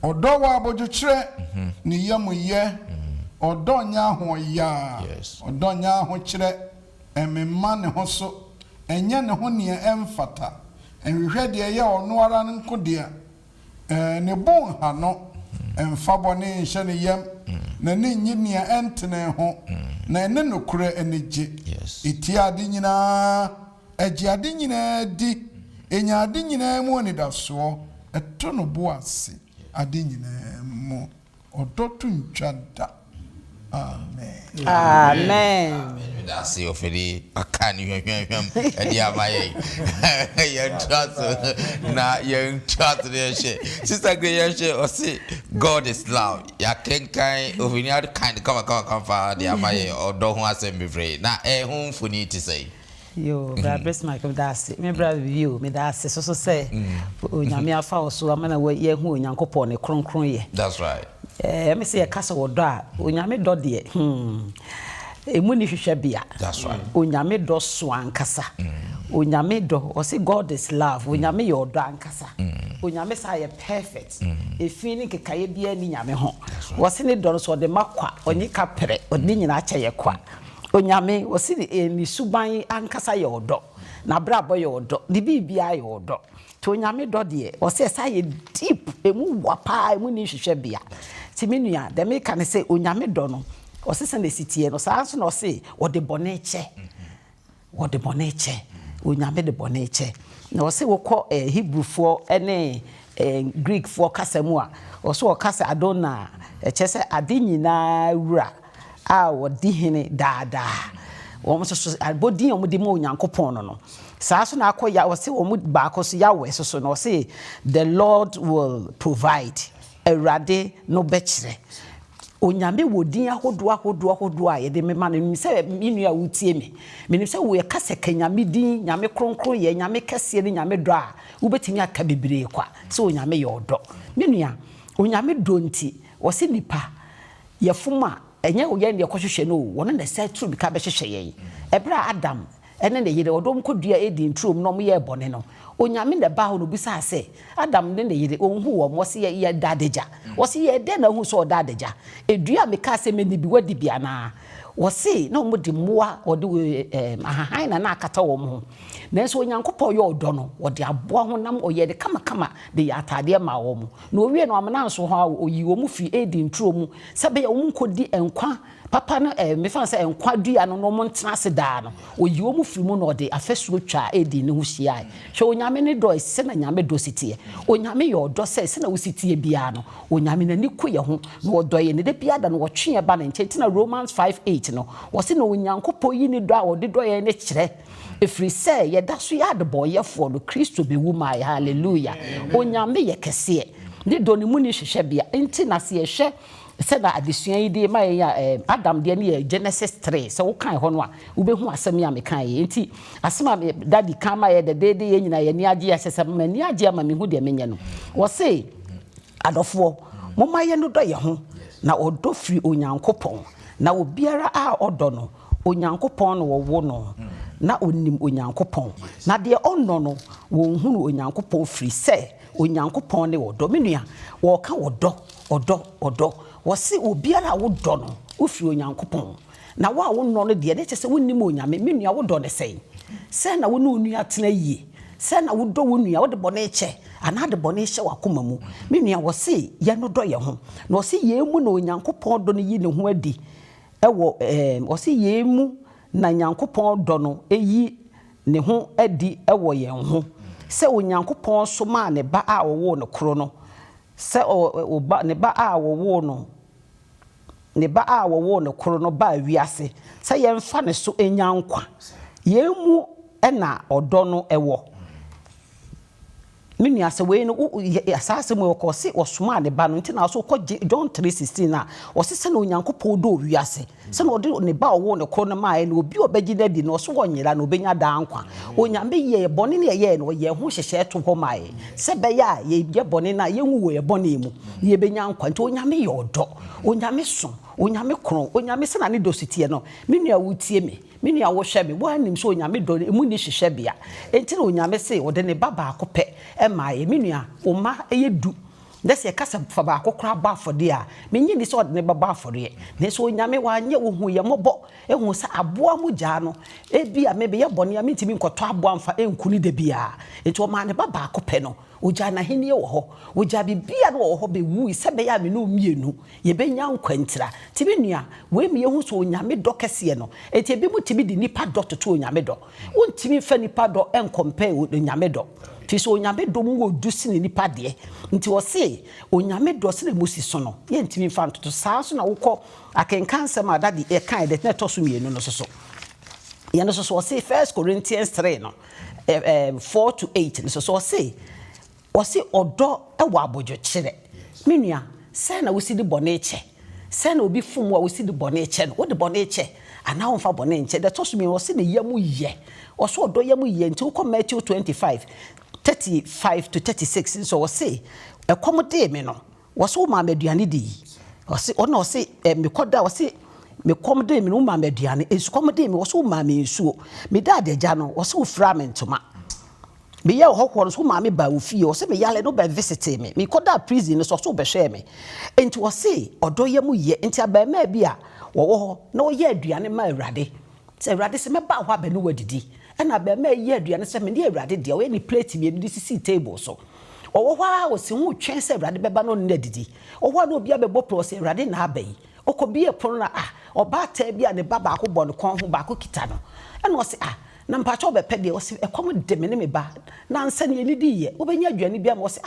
Speaker 2: ɔdɔ wa abodwokyerɛ ne yam yɛ ɔdɔ nya ho ya ɔdɔ nya ho kyerɛ emema ne ho so enye ne ho ne emfata enhwehwɛ de yɛ ɔno ara nko de ne bon ha no emfa bɔne nhyɛ ne yam na ne nyinia entene ho na ne nokure enegye eti ade nyina agye ade nyina di enya ade nyina mu onidaso eto no bo ase ade nyina mu odoto ntwada amen
Speaker 3: amen
Speaker 1: that's your fedi akani hwehwehwem edi amaye yen trust na yen trust the shit sister Grace or say God is love ya kenkan ovini ad kind come for the amaye or do ho asem be free na hu mfuni ti say
Speaker 3: yo bra bless my come that's me bra you me that's so say onyame afa oso amana ye hu onyankopon ne kronkron ye
Speaker 1: that's right
Speaker 3: me say kasa wodo a onyame do de emu ni hwehwe bia
Speaker 1: that's right
Speaker 3: onyame do so ankasa onyame do o say God is love onyame ye odo ankasa onyame say ye perfect efini kekaye bia ni nyame ho wo se ne do so de makwa onyi kapre odi nyina ache ye kwa onyame wo se ni suban ankasa ye odo na brabo ye odo di bibia ye odo to onyame do de o say say deep emu wapa emu ni hwehwe bia timinua de me kan say onyame do no o se se na sitie no saa so na o se o de boneche onyame de boneche na o se wo kọ Hebrew for ene Greek for kasamu a o so o kasa adona chese ade nyina wura a o di hene daada o mo so abodin o mo di mo onyankopon no saa so na akoya o se o mo ba akoso yawe so no o se the Lord will provide erade no bekire onyame wodin ahodo a ye de me ma no se minua wutie me menim se wo ye kase kanyame din nyame kronkron ye nyame kase ne nyame do a wo betimi aka bibire kwa se onyame ye odo menua onyame do nti wo se nipa ye fuma enye wo ye ne yekohwehwe no wo ne se true bi ka be hwehwe ye ebra Adam ene ne yire odom kodua edi ntrom no mo ye bone no onyame ne ba ho no bisa se Adam ne yire onhu wo mo se ye dadeja wo se ye de na hu so dadeja edua me ka se meni bi wadi bia na wo se na mo di moa ode ahahan na akata wo mo na so onyankopɔ ye odo no wo de aboa ho nam oye de kama de ya atade ma wo mo na owie no amana so ho oyi wo mu fi edi ntrom se be wo mu kodi enkwa papa no me fa se enkwa dua no mo ntena se daa no oyi wo mu firi mu no de afesuo twa edi ne ho hia hwe onyame ne do se na nyame do sitie onyame ye odo se na wo sitie bia no onyame na ni koye ho na odo ye ne de bia da no wo twe ba na nche na Romans 5:8 no wo se na onyankopɔ yi ni do a wo de do ye ne kire efiri se ye da so ya de boyefo no Kristo be wu mai hallelujah onyame ye kese ne do ne mu ni hwehwe bia enti na se ye hwe se na adesua yi de mai ya Adam de ne Genesis 3 se wo kan ho no a wo be hu asem ya me kan ye enti asem a daddy kan ma ye de ye nyina ye ni age ya sese ma ni age ma me hu de menye no wo se adofo mo ma ye no do ye ho na odo firi onyankopɔn na obiara a odo no onyankopɔn no wo no na onim onyankopɔn na de onno no wo hunu onyankopɔn firi se onyankopɔn ne odo menua wo ka odo wo se obiara wo do no wo firi onyankopɔn na wo a wo no no de ne kyese wo nim onyame menua wo do ne sei se na wo ne onua tena yie se na wo do wo nua wo de bone eche ana de bone eche wakoma mu menua wo se ye no do ye ho na wo se ye mu na onyankopɔn do ne yi ne ho adi ewo wo se ye mu na nyankopɔn do no eyi ne ho adi ewo ye ho se onyankopɔn so ma ne ba a wo no kro no se o ba ne ba a wo no ne ba a wo no kro no ba wiase se ye mfa ne so enyankwa ye mu na odo no ewo menua se we no asase mu ko se osoma ne ba no ntina so ko John 3:16 na o se na onyankopɔ do wiase se na ode ne ba wo ne kro no mai na obi obegi na di no so wonyera na obenya da nkwa onyame ye bone ne ye no ye ho hyehye to ho mai se be ya ye bone na ye hu wo ye bone mu ye benya nkwa nti onyame ye odo onyame so onyame kron onyame se na ne do sitie no menua wutie me menua wo hwe me wo anim so onyame do mu ni hyehye bia enti na onyame se ode ne baba akopɛ emaye menua o ma eyedu ndese kasa fa ba akokra ba afode a menyi ni so ode ne baba afode ne so onyame wanye wo hu ye mobo ehu sa aboa mu gya no ebia mebe ye bone a mentimi nkoto aboa mfa enkuni de bia enti o ma ne baba akopɛ no ogya na henie wo ho ogya bibia no wo ho be wu sebe ya me no mienu ye benya nkwantira tibi nua we me hu so onyame dɔ kɛse no enti bi mu tibi di nipa dɔ toto onyame dɔ wontimi fa nipa dɔ en compare onyame dɔ ti so onyame dɔ mu wo dusi ni nipa de nti wo se onyame dɔ se na musi so no ye ntimi fa ntoto saa so na wokɔ akenkan sɛm adade e kan de na to so mienu no so ye no so say 1 Corinthians 3 no 4 to 8 so say odo e wa abojo kire menua say na wosi di bone che say na obi fum wa wosi di bone che no wo di bone che ana wo fa bone che de to so mi wo se na yamu ye wo so odo yamu ye nti wo come Matthew 25:35 to 36 so wo say e komode me no wo so ma maduane di wo se ona wo se me koda wo se me komde me no ma maduane esu komde me wo so ma me nsuo me da adagya no wo so fra me ntoma me ye ho kworo so ma me ba ofie wo se me yale no ba visit me koda prison so so be hwe me enti wo se odo yamu ye enti aba ma bia wo ho na wo ye aduane ma awrade se awrade se me ba ho aba no wadidi na aba ma ye aduane se me ne awrade de wo ni plate me di sisi table so wo ho wo se hu twen se awrade beba no na didi wo ho na obi abebo pro se awrade na abai okobie pono na oba ta bia ne baba akọ bọ ne kon ho ba akọ kita no ena o se na mpacho be pede o se ekom de me ne me ba na nsa ne ni di ye obenya aduane bia mo se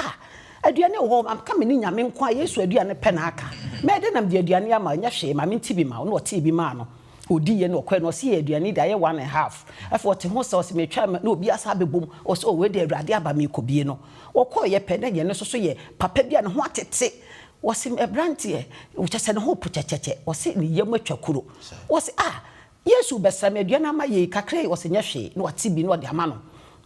Speaker 3: aduane wo am ka me ni nyame nko a Yesu aduane pe na aka me de nam de aduane ama nya hwe ma me ntibi ma no o te bi ma no odi ye no kwen no se aduane da ye 1.5 afo te ho se o se me twa na obi asa bebom o se o we de awrade aba me kobie no wo ko ye pe na ye ne so ye papa bia ne ho atete wasi ebrantie uchase ne ho puchecheche wasi ni yemu atwakuro wasi Yesu besame aduane ama ye kakra wasi nya hwe na wati bi no de ama no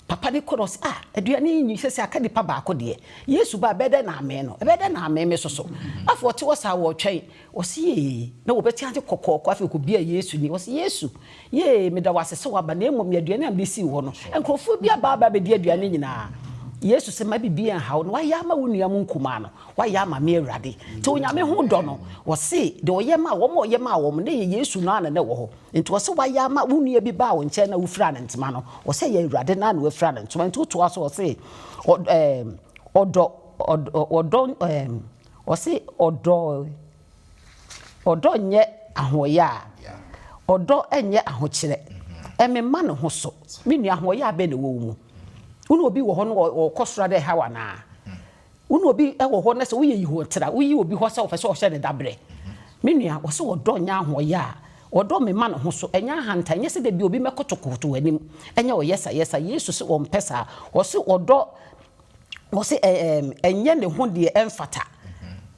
Speaker 3: papa ne kono wasi aduane nyi sese aka dipa ba akode Yesu ba bede na ame no bede na ame me soso afo wati wasa wo twen wasi na wo beti ante kokoko afi ko bia Yesu ni wasi Yesu ye me da wase se waba na emu me aduane am bisi wo no enkrofo bia ba be di aduane nyina Yesu se ma bibia hawo no waya ma wonua mu nkuma no waya ma me awrade te onyame ho dɔ no wo se de oye ma wo mo oye ma wo mo ne Yesu na na wo ho enti wo se waya ma wonua bi ba wo nche na wo fira na ntema no wo se ye awrade na na wo fira na ntema enti to aso wo se wo se odo nye ahoya odo enye ahokyere emema ne ho so me nua ahoya be ne wo mu uno obi wo ho no okosra de hawa na uno obi e wo ho na se wo yi ho tra wo yi obi ho se wo fese wo hye ne dabre menua wo se wo do nya ho ya wo do me ma no ho so enya hanta nye se de bi obi mekotokoto anim enya wo yesa Yesu se wo mpesa wo se wo do wo se enye ne ho de emfata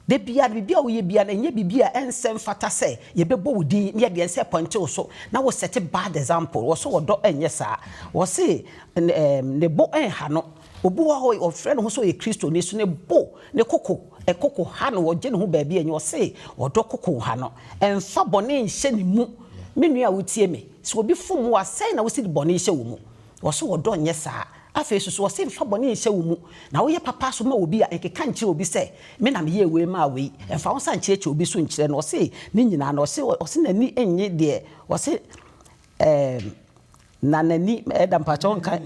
Speaker 3: de bia bibia wo ye bia na enye bibia ensem fata se ye bebo wudi ne de ense point wo so na wo set bad example wo so wo do enye sa wo se ne bo ha no obu wa ho friend ho so ye Kristo ne so ne bo ne koko ha no wo je ne ho ba bia enye wo se wo do koko ha no emfa bone nhye ne mu menua wo tie me so obi fom wa sai na wo si bone nhye wo mu wo so wo do enye sa afa so wo se mfa bone nhye wo mu na wo ye papa so ma obi a ekeka nkyere obi se me na me ye we ma we emfa wo san kyereke obi so nkyere no wo se ni nyina na wo se nani enye de wo se na nani edam pacho nka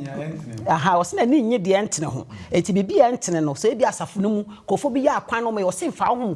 Speaker 3: wo se nani enye de entene ho eti bibi entene no so ebi asafo no mu kofo bi ya akwan no me wo se mfa ho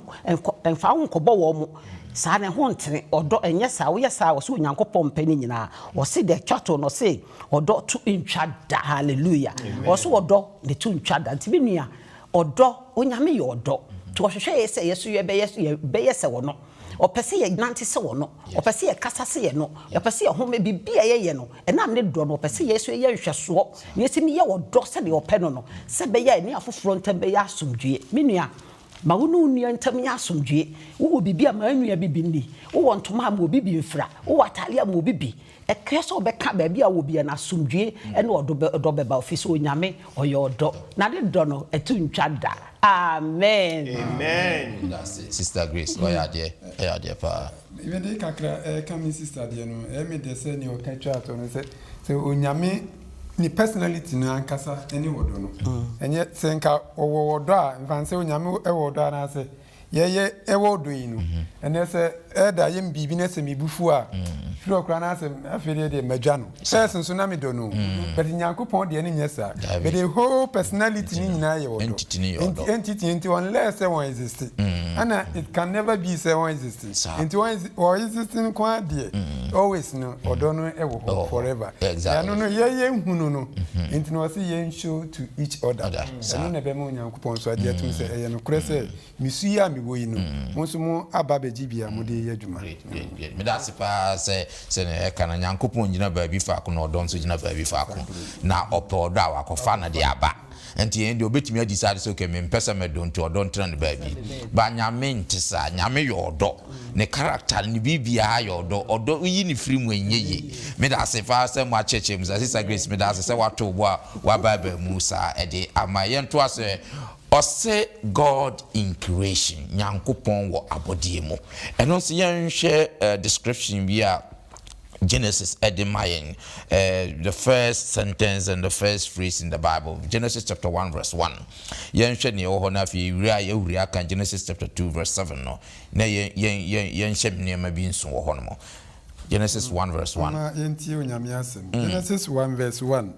Speaker 3: nkobɔ wo mu saa ne ho ntene odo enye saa wo ye saa wo so Onyankopɔn mpani nyina wo se de twato no se odo to ntwa da hallelujah wo so odo ne to ntwa da nti benua odo onyame ye odo to hwehwe ye se yeso ye be ye se wo no opese ye nante se wo no opese ye kasa se ye no opese ye home bibia ye no enam ne do no opese yeso ye nhweso yesimi ye odo se de opɛ no se be ye ne afoforo ntam be ya asomdue menua ma wo no nua ntam ya asomdue wo bibia ma nua bibindi wo ntoma ma obibi mfra wo atalia ma obibi ekreso obeka ba bia wo bia na asomdue ene odo beba ofisi onyame oye odo na de do no etu ntwa da amen
Speaker 1: that's it. Sister Grace oya de pa
Speaker 4: even dey kakra come sister de no me de say ni o ka twa to no say onyame ni personality na ankasa eni wodo no enye senka wodo a mfanse onyame wodo na se ye wodo yi no ene se da ye mbibi na se mibufu a firo kra na asem afere de madwa no person so na me do no but nyankopon de ne nyesa but the whole personality ni nyina ye wodo entity unless one exist and it can never be say one exist into one or existing kwa de always no odo no e wo forever ya no ye hunu no enti no say ye show to each other no na be mo nyankopon so ade atum say ye no kure say misu ya mi wo yi no mo so mo aba beji bia mo de ye adwuma
Speaker 1: me da se pa se ne kana nyankopon nyina baabi fa ko na odon so nyina baabi fa ko na opo odo a wakofa na de aba enti en de obetimi adisade so ke me mpesa me don to odon tran baabi ba nyame ntisa nyame yo odo ne character ni bibia yo odo yi ni free mu enyeye me da se fa se mo acheche mu sister Grace me da se wato bo wa baba musa e de amaye nto ase ose God in creation nyankopon wo abodie mu eno se yen hwe description bi a Genesis Edemayen, the first sentence and the first phrase in the Bible, Genesis chapter 1 verse 1. Yen sheni ohona fi uriya kan Genesis chapter 2 verse 7 no. Na yen shebni ma bi nso ohona mo. Genesis 1 verse 1.
Speaker 4: Yenti onyame asem. Genesis 1 verse 1.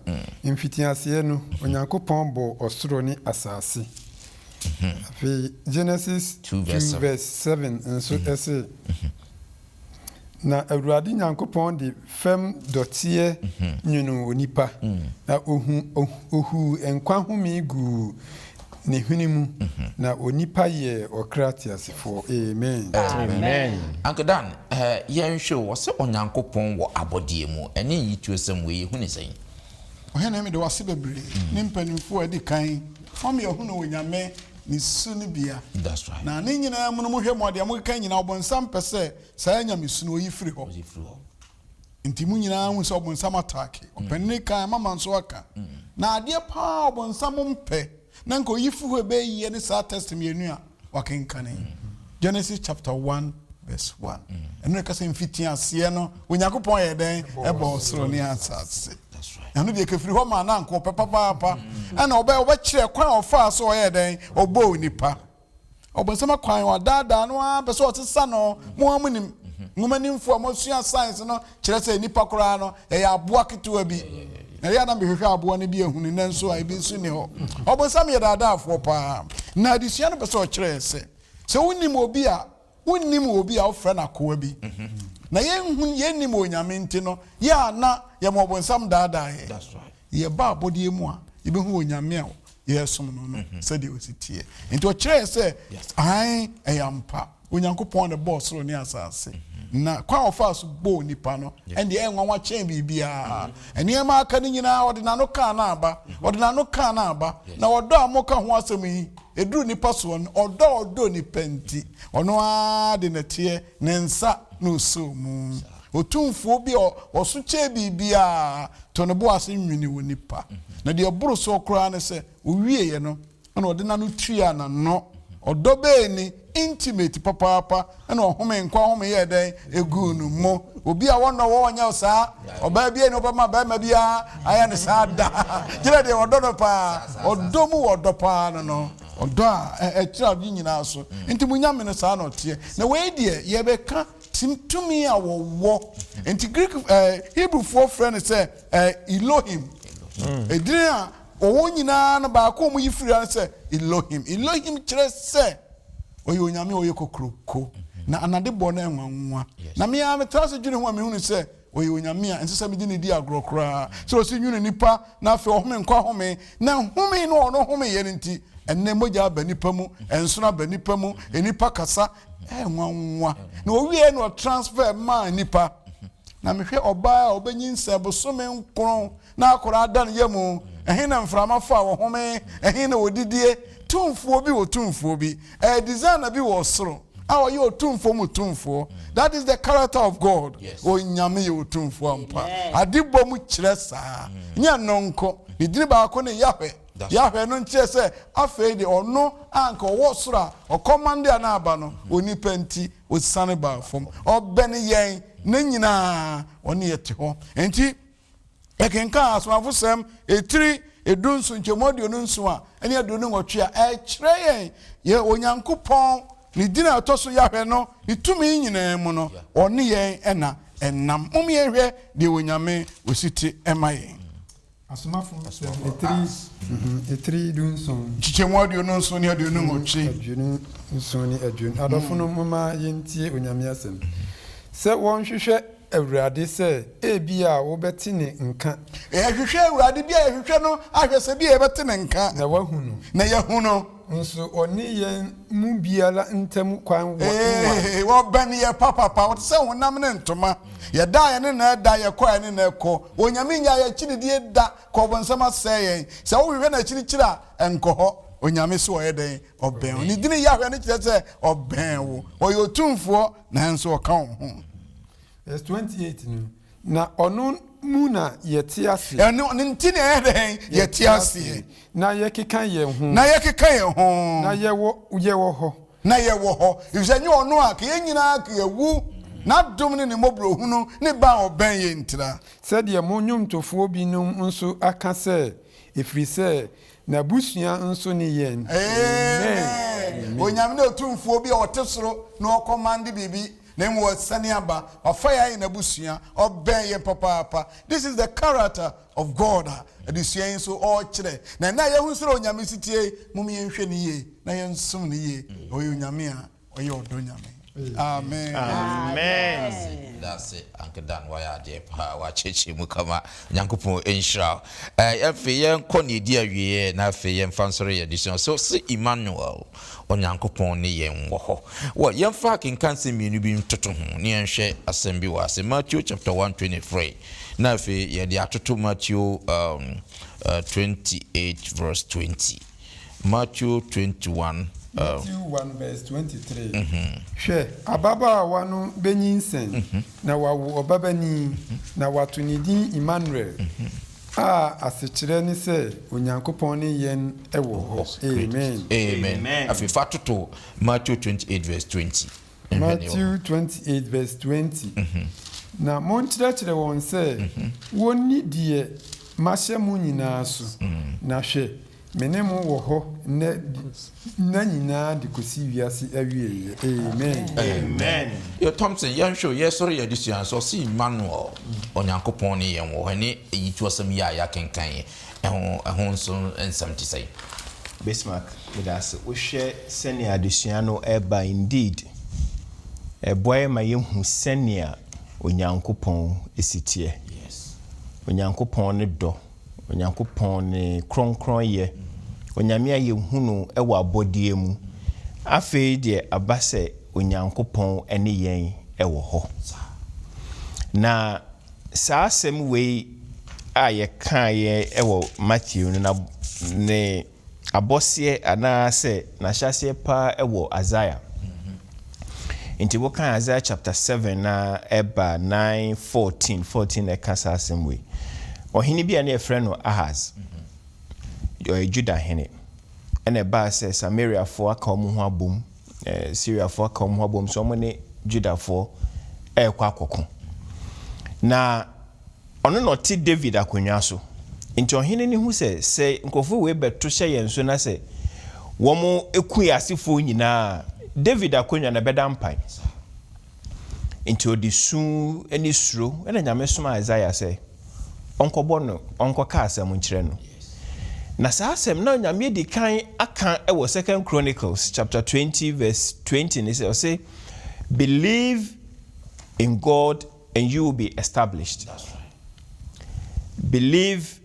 Speaker 4: Mfitiase no onyankopon bo osoro ni asase. Genesis 2 verse 7 nso ese na awurade nyankopon de fem dotie nyunu onipa na ohu enkwa humi gu ne hwenimu na onipa ye okratiasefo amen
Speaker 5: amen
Speaker 1: Uncle Dan yen show was onyankopon wo abodie mu ene yituesem we hu ne sen
Speaker 2: ohena me de wase bebre ne mpanimfo adi kan fam ye hu no onyame ni sunu bia
Speaker 1: that's right
Speaker 2: na ne nyina mu no mo hwe mo de mo kan nyina obonsam pese sa nyame sunu oyi firi ho nti mu nyina hu so obonsam attack opanni kan mama nso aka na ade pa obonsam mpe na nko oyi fu ho be yi ne sa testimony a wakenkane Genesis chapter 1 verse 1 eno ka se mfiti ase no onyankopon ye den e bo soro ni asase anu de kefiri ho ma na nko papa ana oba kire kwan ofa so ye den obo onipa obonsama kwan wa dada no a be so otesa no mo amunim ngumanimfo amosua science no kire se nipa kora no ya aboa ketewa bi na ya na behwehwe aboa ne bi ehuni na nso a bi nso ne ho obonsama ye dada afo pa na adisua no be so kire se unim obi a ofre na kowa bi na yennim onyame nti no ya na ye mobonsam dada he
Speaker 1: that's right
Speaker 2: ye ba abodie mu a ye behu onyame a ye som no se de ositie nti o kire se ai eyampa onyankopon de boss ro ni asase na kwa ofa so bo nipa no ende enwa chen bibia ene ma aka ni nyina odinano ka na aba na odo amoka ho asem yi eduru nipa so odo ni penti ono a de netie ne nsa no so mu otumfo bi oso che bibia to ne bo ase nwini wo nipa na de oburu so kra ne se owie ye no na odinano tria na no odo be ni intimate papa na ohome nkwa home ye den egu nu mo obi a wonno wo nya osa oba bia ni obama ba ma bia aya ne sa da kire de odo no pa odo mu odo pa no odo a tira di nyina so nti munya me no sa na otie na we die ye be ka timtumi a wo nti Greek Hebrew for friend say Elohim edin a owo nyina na ba ko mu yifiri an say Elohim kire say oyo nyame oyo kokroko na anade bo na enwanwa na me a metrase dwene ho a me hunu se oyo nyame a ense se me di agrokra so si nwune nipa na afi ohome nkwa home na home no ono home ye nti enne moja ba nipa mu enso ba nipa mu enipa kasa enwanwa na owie no transfer ma nipa na mehwe oba obenyin se bosome nkron na akora adan yemu ehin na mframa fa wo home ehin na odidie tumfo bi wo tumfo bi designer bi wo soro awo yo tumfo mu tumfo that is the character of God o nyame yo tumfo ampa adibbo mu kire saa nya nonko ni diri ba ko ne yahwe no nche se afei de ono anka wo soro o command ya na aba no oni penti o sane ba fom obene yen na nyina oni yete ho enti ekenka asmafusem etiri edunsu nchemodio nunsu a ene adunu nwotwe a kire ye onyankopon ni dina atoso yahwe no itumi nyina mu no oni yen ena ɛnam mumi ehwɛ de onyame ositi emaye
Speaker 4: asomafo etri dunson
Speaker 2: chichemu aduonu nso ne aduonu ngotwe
Speaker 4: aduonu nson ne aduonu adofo no mama yentie onyame asem sɛ wɔn hwehwɛ awurade sɛ ebi a wobɛte ne nka
Speaker 2: hwehwɛ awurade bi a hwehwɛ no ahwɛ sɛ bi a yɛbɛte ne nka
Speaker 4: na wahu no
Speaker 2: na yɛhu no
Speaker 4: nso ɔne yɛn mu biara ntam kwan
Speaker 2: wɔ bɛn yɛ papapa wɔte sɛ honam ne ntoma yɛda yɛ ne na ɛda yɛkɔ yɛ ne na ɛkɔ onyame nya yɛkyidie da kɔbɔnsɛm asɛ yɛn sɛ wohwehwɛ na akyirikyiri a ɛnkɔ hɔ onyame sɛ ɔyɛ dɛn ɔbɛn wo ne dini yɛ ahwɛ ne kyerɛ sɛ ɔbɛn wo ɔyɛ otumfoɔ nanso ɔka wo ho
Speaker 4: verse 28 no na ɔno mu na yɛte ase
Speaker 2: ɛno ne nti ne ɛyɛ dɛn yɛte ase
Speaker 4: na yɛkeka yɛn ho
Speaker 2: na yɛkeka yɛn ho
Speaker 4: na yɛwɔ hɔ
Speaker 2: na yɛwɔ hɔ efisɛ nyɛ ɔno a ka yɛn nyinaa ka yɛwu na dom ne ne mmɔborɔhunu ne ba ɔbɛn yɛ ntira
Speaker 4: sɛdeɛ mo nnwomtofoɔ binom nso aka sɛ ɛfiri sɛ n'abusua nso ne yɛn
Speaker 2: amen onyame ne otumfoɔ bi a ɔte soro na ɔkɔmande biribi na mu wasane aba wafa yɛ n'abusua ɔbɛn yɛ papaapa this is the character of God adusua yi nso ɔkyerɛ na yɛhu sɛ onyame sitie mum yɛnhwɛ ne yie na yɛnsom ne yie ɔyɛ onyame a ɔyɛ ɔdɔ nyame amen
Speaker 5: amen
Speaker 1: that's it Uncle Dan why are there wa cheche mu kama nyankopon enhyira yɛfe yɛnkɔ ne di awie na afe yɛmfa nsɔre yɛ edition so si Emmanuel onyankopon ne yɛn wɔ hɔ wɔ yɛmfa kenkan sɛ mienu bi ntoto ho ne yɛnhwɛ asɛm bi wɔ ase Matthew chapter 123 na afe yɛde atoto Matthew 28 verse 20 Matthew 21
Speaker 4: Matthew 1 verse 23 hwɛ ababaawa no benyinsɛn na wawo ɔbabani na wato ne din Emmanuel a asekyerɛ ne sɛ onyankopɔn ne yɛn ɛwɔ hɔ
Speaker 1: amen afifa toto Matthew 28 verse 20
Speaker 4: Matthew 28 verse 20 na monkyerɛkyerɛ wɔn sɛ wɔnni deɛ mahyɛ mu nyinaa so na hwɛ mene mo wɔ hɔ na nyinaa de kɔsi wiase awie amen
Speaker 1: yo Thompson yɛnhwɛ yɛsɔre yɛ disua so si Emmanuel onyankopɔn ne yɛn wɔ hɔ ne eyi tu asɛm yɛ a yɛkenkan ɛho nso nsɛm te sɛ
Speaker 5: Bismarck with us wohwɛ sɛnea adesua no ɛba indeed ɛboa ma yɛhu sɛnea onyankopɔn esitie onyankopɔn ne dɔ onyankopɔn ne kronkron yɛ onyame a yɛhu no ɛwɔ abɔdeɛ mu afei deɛ aba sɛ onyankopɔn ɛne yɛn ɛwɔ hɔ na saa asɛm wei a yɛka yɛ ɛwɔ Matthew no na ne abɔseɛ anaasɛ n'ahyɛseɛ paa ɛwɔ Isaiah nti wokan Isaiah chapter 7 na ɛba 9:14 ɛka saa asɛm wei ɔhene bi a ne yɛfrɛ no Ahaz ɔyɛ Judah hene ɛna ɛbaa sɛ Samariafoɔ aka ɔmo ho abom Syriafoɔ aka ɔmo ho abom so ɔmo ne Judahfoɔ ɛkɔ akɔko na ɔno na ɔte David akonnwa so nti ɔhene ne hu sɛ nkurɔfoɔ wei bɛto hyɛ yɛn so na sɛ wɔn eku asefoɔ nyinaa David akonnwa na bɛda mpan nti ɔde su ne suro ɛna Nyame soma Isaiah sɛ ɔnkɔbɔ no ɔnkɔka asɛm nkyerɛ no na saa asɛm na Nyame di kan aka ɛwɔ 2 Chronicles chapter 20 verse 20 ne sɛ ɔsɛ believe in God and you will be established. That's right. Believe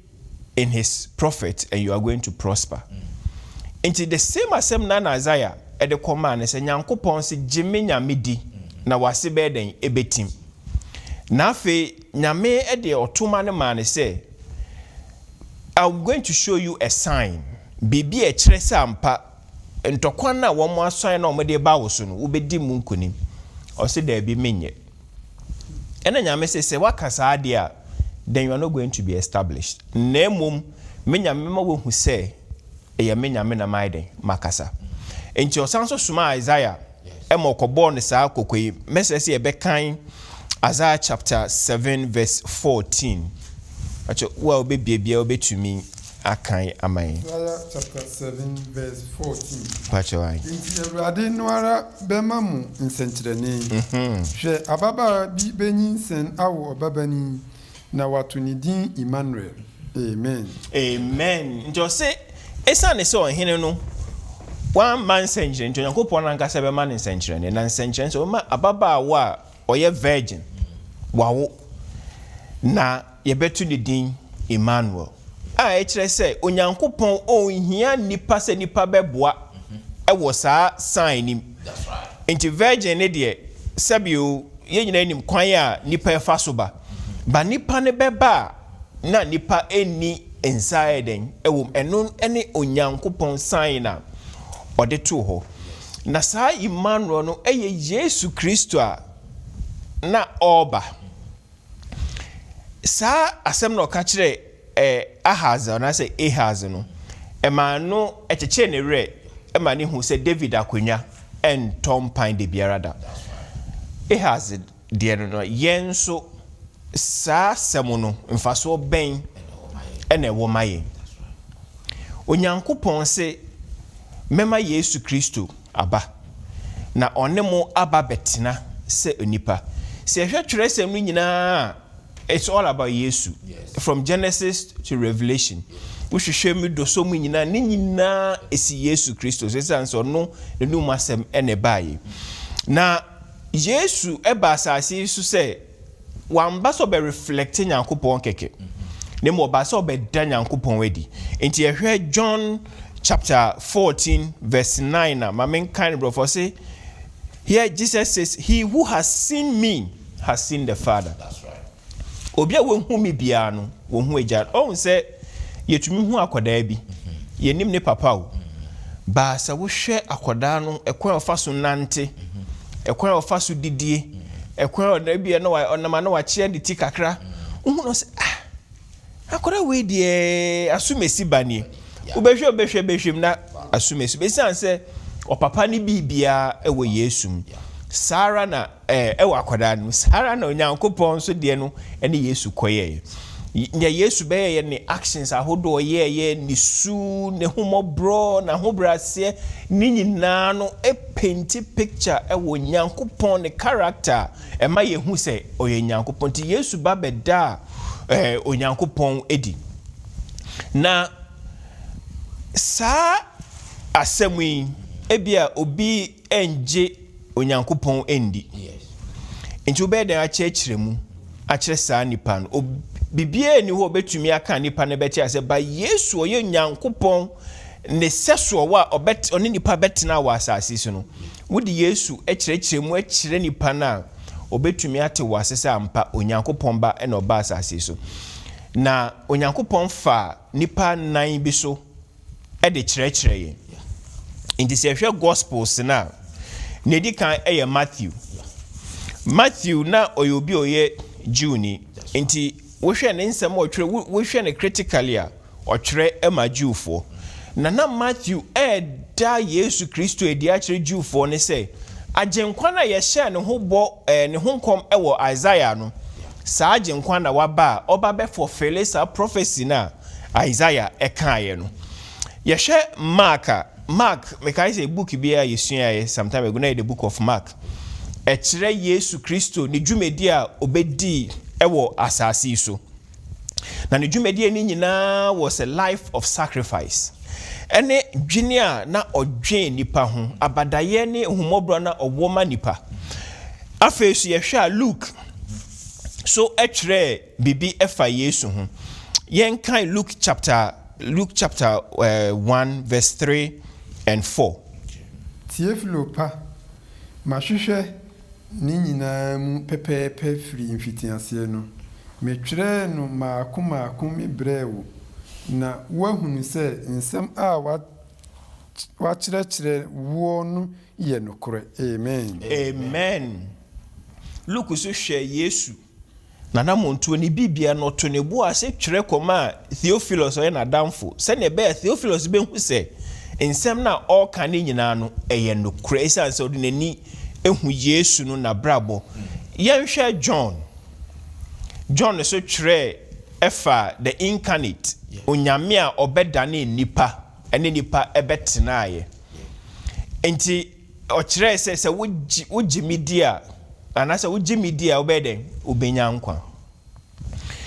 Speaker 5: in his prophet and you are going to prosper. Into the same asɛm na Isaiah at the command sɛ Nyankopɔn sɛ gyeme Nyame di na wase bɛden ebetim. Na afei Nyame ɛde ɔtoma ne ma ne sɛ I'm going to show you a sign. Bibi e kyerɛ sɛ ampa ntɔkwa na wɔn asɔn na wɔn de ba wo so no wobɛdi mu nkonim. Ɔsɛ da bi menye. Ɛna Nyame sɛ waka saa de a then you are not going to be established. Na mmom me Nyame ma wo hu sɛ ɛyɛ me Nyame na mai den makasa. Enti ɔsan so soma Isaiah ɛma ɔkɔbɔ ne saa kokoyi mɛsɛ sɛ ɛbɛkan Isaiah chapter 7 verse 14. Acho wa obebia obetumi akan amai.
Speaker 4: Isaiah chapter 7 verse 14.
Speaker 5: Pachawai.
Speaker 4: Inti Awurade no ara bɛma mo nsɛnkyerɛnne. Hwɛ ababa bi benyin sen awo ɔbabani na wato ne din Emmanuel. Amen.
Speaker 5: Amen. Njo se esane se ohene no one man nsɛnkyerɛnne nto Nyankopɔn nankasa bɛma ne nsɛnkyerɛnne na nsɛnkyerɛnne so ma ababa wa ɔyɛ virgin wawo na yɛbɛto ne din Emmanuel. A ekyerɛ sɛ Onyankopɔn ohia nipa sɛ nipa bɛboa ɛwɔ saa sign nim.
Speaker 1: That's right.
Speaker 5: Nti virgin ne deɛ sɛbio yɛ nyina nim kwan a nipa ɛfa so ba. Ba nipa ne bɛba na nipa eni inside den ɛwɔ ɛno ɛne Onyankopɔn sign na ɔde to hɔ. Na saa Emmanuel no ɛyɛ Yesu Kristo a na ɔba. Saa asɛm na ɔka kyerɛ Ahaz na say Ahaz no ema no echeche ne re ema ne hu say David akonya en tompan de biarada Ahaz de no yen so saa sɛm no mfaso ben ene wo maye Onyankopɔn se mema Yesu Kristo aba na one mo aba betina se onipa se ehwe twere sɛm no nyinaa. It's all about Yesu. Yes. From Genesis to Revelation. We should show me do so many na esi Yesu Christo. So no the new masem ene baye. Na Yesu eba asase so say wan ba so be reflecting Nyankopɔn keke. Ne mo ba so be dan Nyankopɔn wedi. Enti ehwe John chapter 14 verse 9 na mamen kind bro for say here Jesus says he who has seen me has seen the Father.
Speaker 1: That's right.
Speaker 5: Obia wo hu mi bia no wo hu agya o se yetumi hu akoda bi yenim ne papa o ba sa wo hwe akoda no ekwan ofaso nante ekwan ofaso didie ekwan oda bia no onama no wa chia de ti kakra hu no se akoda we de asumesi banie obehwe na asumesi be san se o papa ni bibia ewo Yesu Sara na ewa akwada no Sara na Onyankopɔn so de no ene Yesu koye nya Yesu beye ne actions ahodo ye ni su ne humobro na hobrase ni nyina no painti picture ewo Onyankopɔn ne character ema ye hu se oye Onyankopɔn ti Yesu ba beda Onyankopɔn edi na sa asɛmui ebia obi enje Onyankopɔn endi.
Speaker 1: Yes.
Speaker 5: Nti obeda akyerɛkyerɛ mu akyerɛ saa nipa no bibie ni ho obetumi aka nipa ne beti ase ba Yesu oye Onyankopɔn ne seso wa obet oni nipa betena wa asase so no wodi Yesu akyerɛkyerɛ mu akyerɛ nipa na obetumi ate wa asese ampa Onyankopɔn ba na oba asase so na Onyankopɔn fa nipa nan bi so de kyerɛkyerɛ ye. Nti se hwɛ gospels na Nedi kan eye Matthew na oyobi oye Juni nti wo hwe ne nsɛm ɔtwere wo hwe ne critically a ɔtwere ema Jewfo na Matthew da Yesu Kristo edi akyere Jewfo ne sɛ agenkwa na ye hye ne ho bɔ ne ho nkom ɛwɔ Isaiah no saa agenkwa na waba oba be fulfill sa prophecy na Isaiah ɛkae no ye hwe Mark, mekai say book bia yesua sometime ago na the book of Mark. Ekyere Yesu Kristo ni dwumedi a obedi ewo asase so. Na ni dwumedi ni nyina was a life of sacrifice. Ene dwene na odwen nipa ho abadaye ne humobro na owoma nipa. Afei so ye hwa Luke. So ekyere bibi efa Yesu ho. Yen kan Luke chapter 1 verse 3 and 4.
Speaker 4: Tiefilo pa mahwehwɛ ni nyinaa mu pepepe firi mfitiaseɛ no metwerɛ no maako me brɛwo na wahunu sɛ nsɛm a wakyerɛkyerɛ wo no yɛ nokorɛ. Amen.
Speaker 5: Luke so hwɛ Yesu na monto ni bibia no to ne bo ase twere koma Theophilus o na damfo se ne be Theophilus be hu se ensem na all kan nyina no eye no crazy and so de nani ehu Yesu no na brabo yen hwe John so twere efa the incarnate onyame a obedane nipa ene nipa ebetenaye enti okire se wogi media anasa wogi media obeden obenya nkwa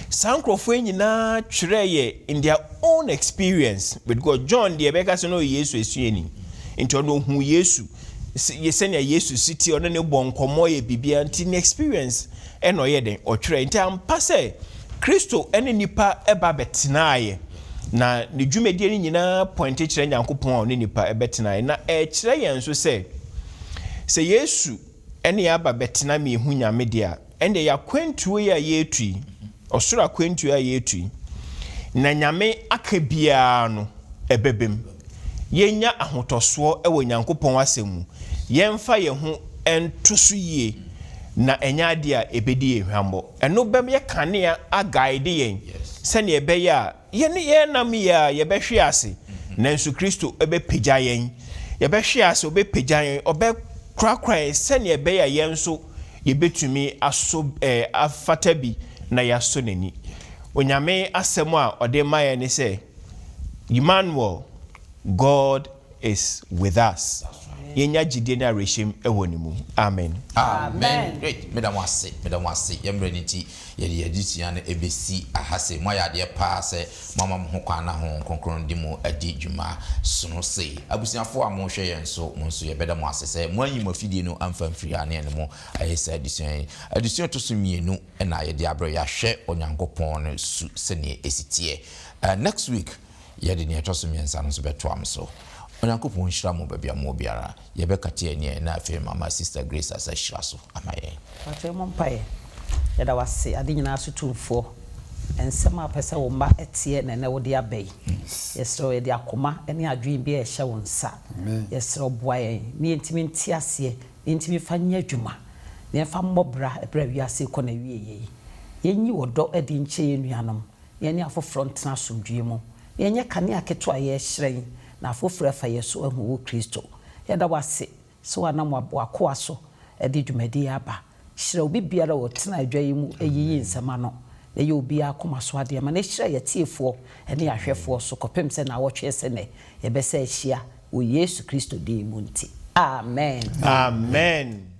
Speaker 5: sankrofo nyina twireye in their own experience with God. John the ebeka se no Yesu esueni enti ono hu Yesu yesenya Yesu city ono ne bonkomo ye bibia nti ne experience eno ye den otwire nti ampa se Kristo ene nipa eba betenaye na ne dwumedie ni nyina pointe kire Nyankopɔn a one nipa ebetenaye na kire yen so se Yesu ene aba betena me hu nyame dia ende ya kwentuo ya yetui osura kwentuo ya yetui na nyame akabia no ebebem yenya ahotoso ewo Nyankopɔn asemu yemfa ye ho entoso yie na enya dia ebedi ehwambo eno bem ye kanea a guide yen se ne ebeya ye nam ya ye behwe ase nanso Kristo ebepagya yen ye behwe ase obepagya yen obe krakra se ne ebeya yen so ye betumi aso afata bi na yaso nani onyame asemu a ode maye ne se Emmanuel, God is with us. Yenya jide na reshim ewonimu. Amen.
Speaker 1: Amen. Great. Madam wase yemre nti ye adisia na ebesi ahase moya de pa se mama mo kwa na ho konkron di mu adi dwuma sunu se abusiafo a mo hwe yen so mo nso ye beda mo ase se mo anyi mafidie no amfamfiri ane ne mo ayesa adisia to so mienu na ye de abro ya hwe onyankopon no su se ne esitie next week ye de ne to so miensa no so beto am so onyankopon hira mo babia mo biara ye be kate ene na afi mama sister Grace asa hira so amaye
Speaker 3: pato mo mpae ye da wase ade nyina so tumfo ensema pese wo ma etie na wo de abai yesro ye de akoma ene adwen bi e hye wo nsa yesro boaye ni entimi ntiase entimi fanya adwuma ne fa mmobra ebra wiase ko na wieye yenyi wodo ade nche yenuanom ye ne afofro ntena somdwe mu yenye kane aketo aye hyerɛn na afofro fa yeso ahu wo Kristo ye da wase so anam wakoa so ade dwumadi aba hyerɛ obi biara wo tena adwayi mu eyiyi nsema no na ye obi akoma so ade ma na hyerɛ yetiefo ene ahwefo so kopem se na wotwe se ne ye besa ahia wo Yesu Kristo de mu nti amen
Speaker 5: Amen.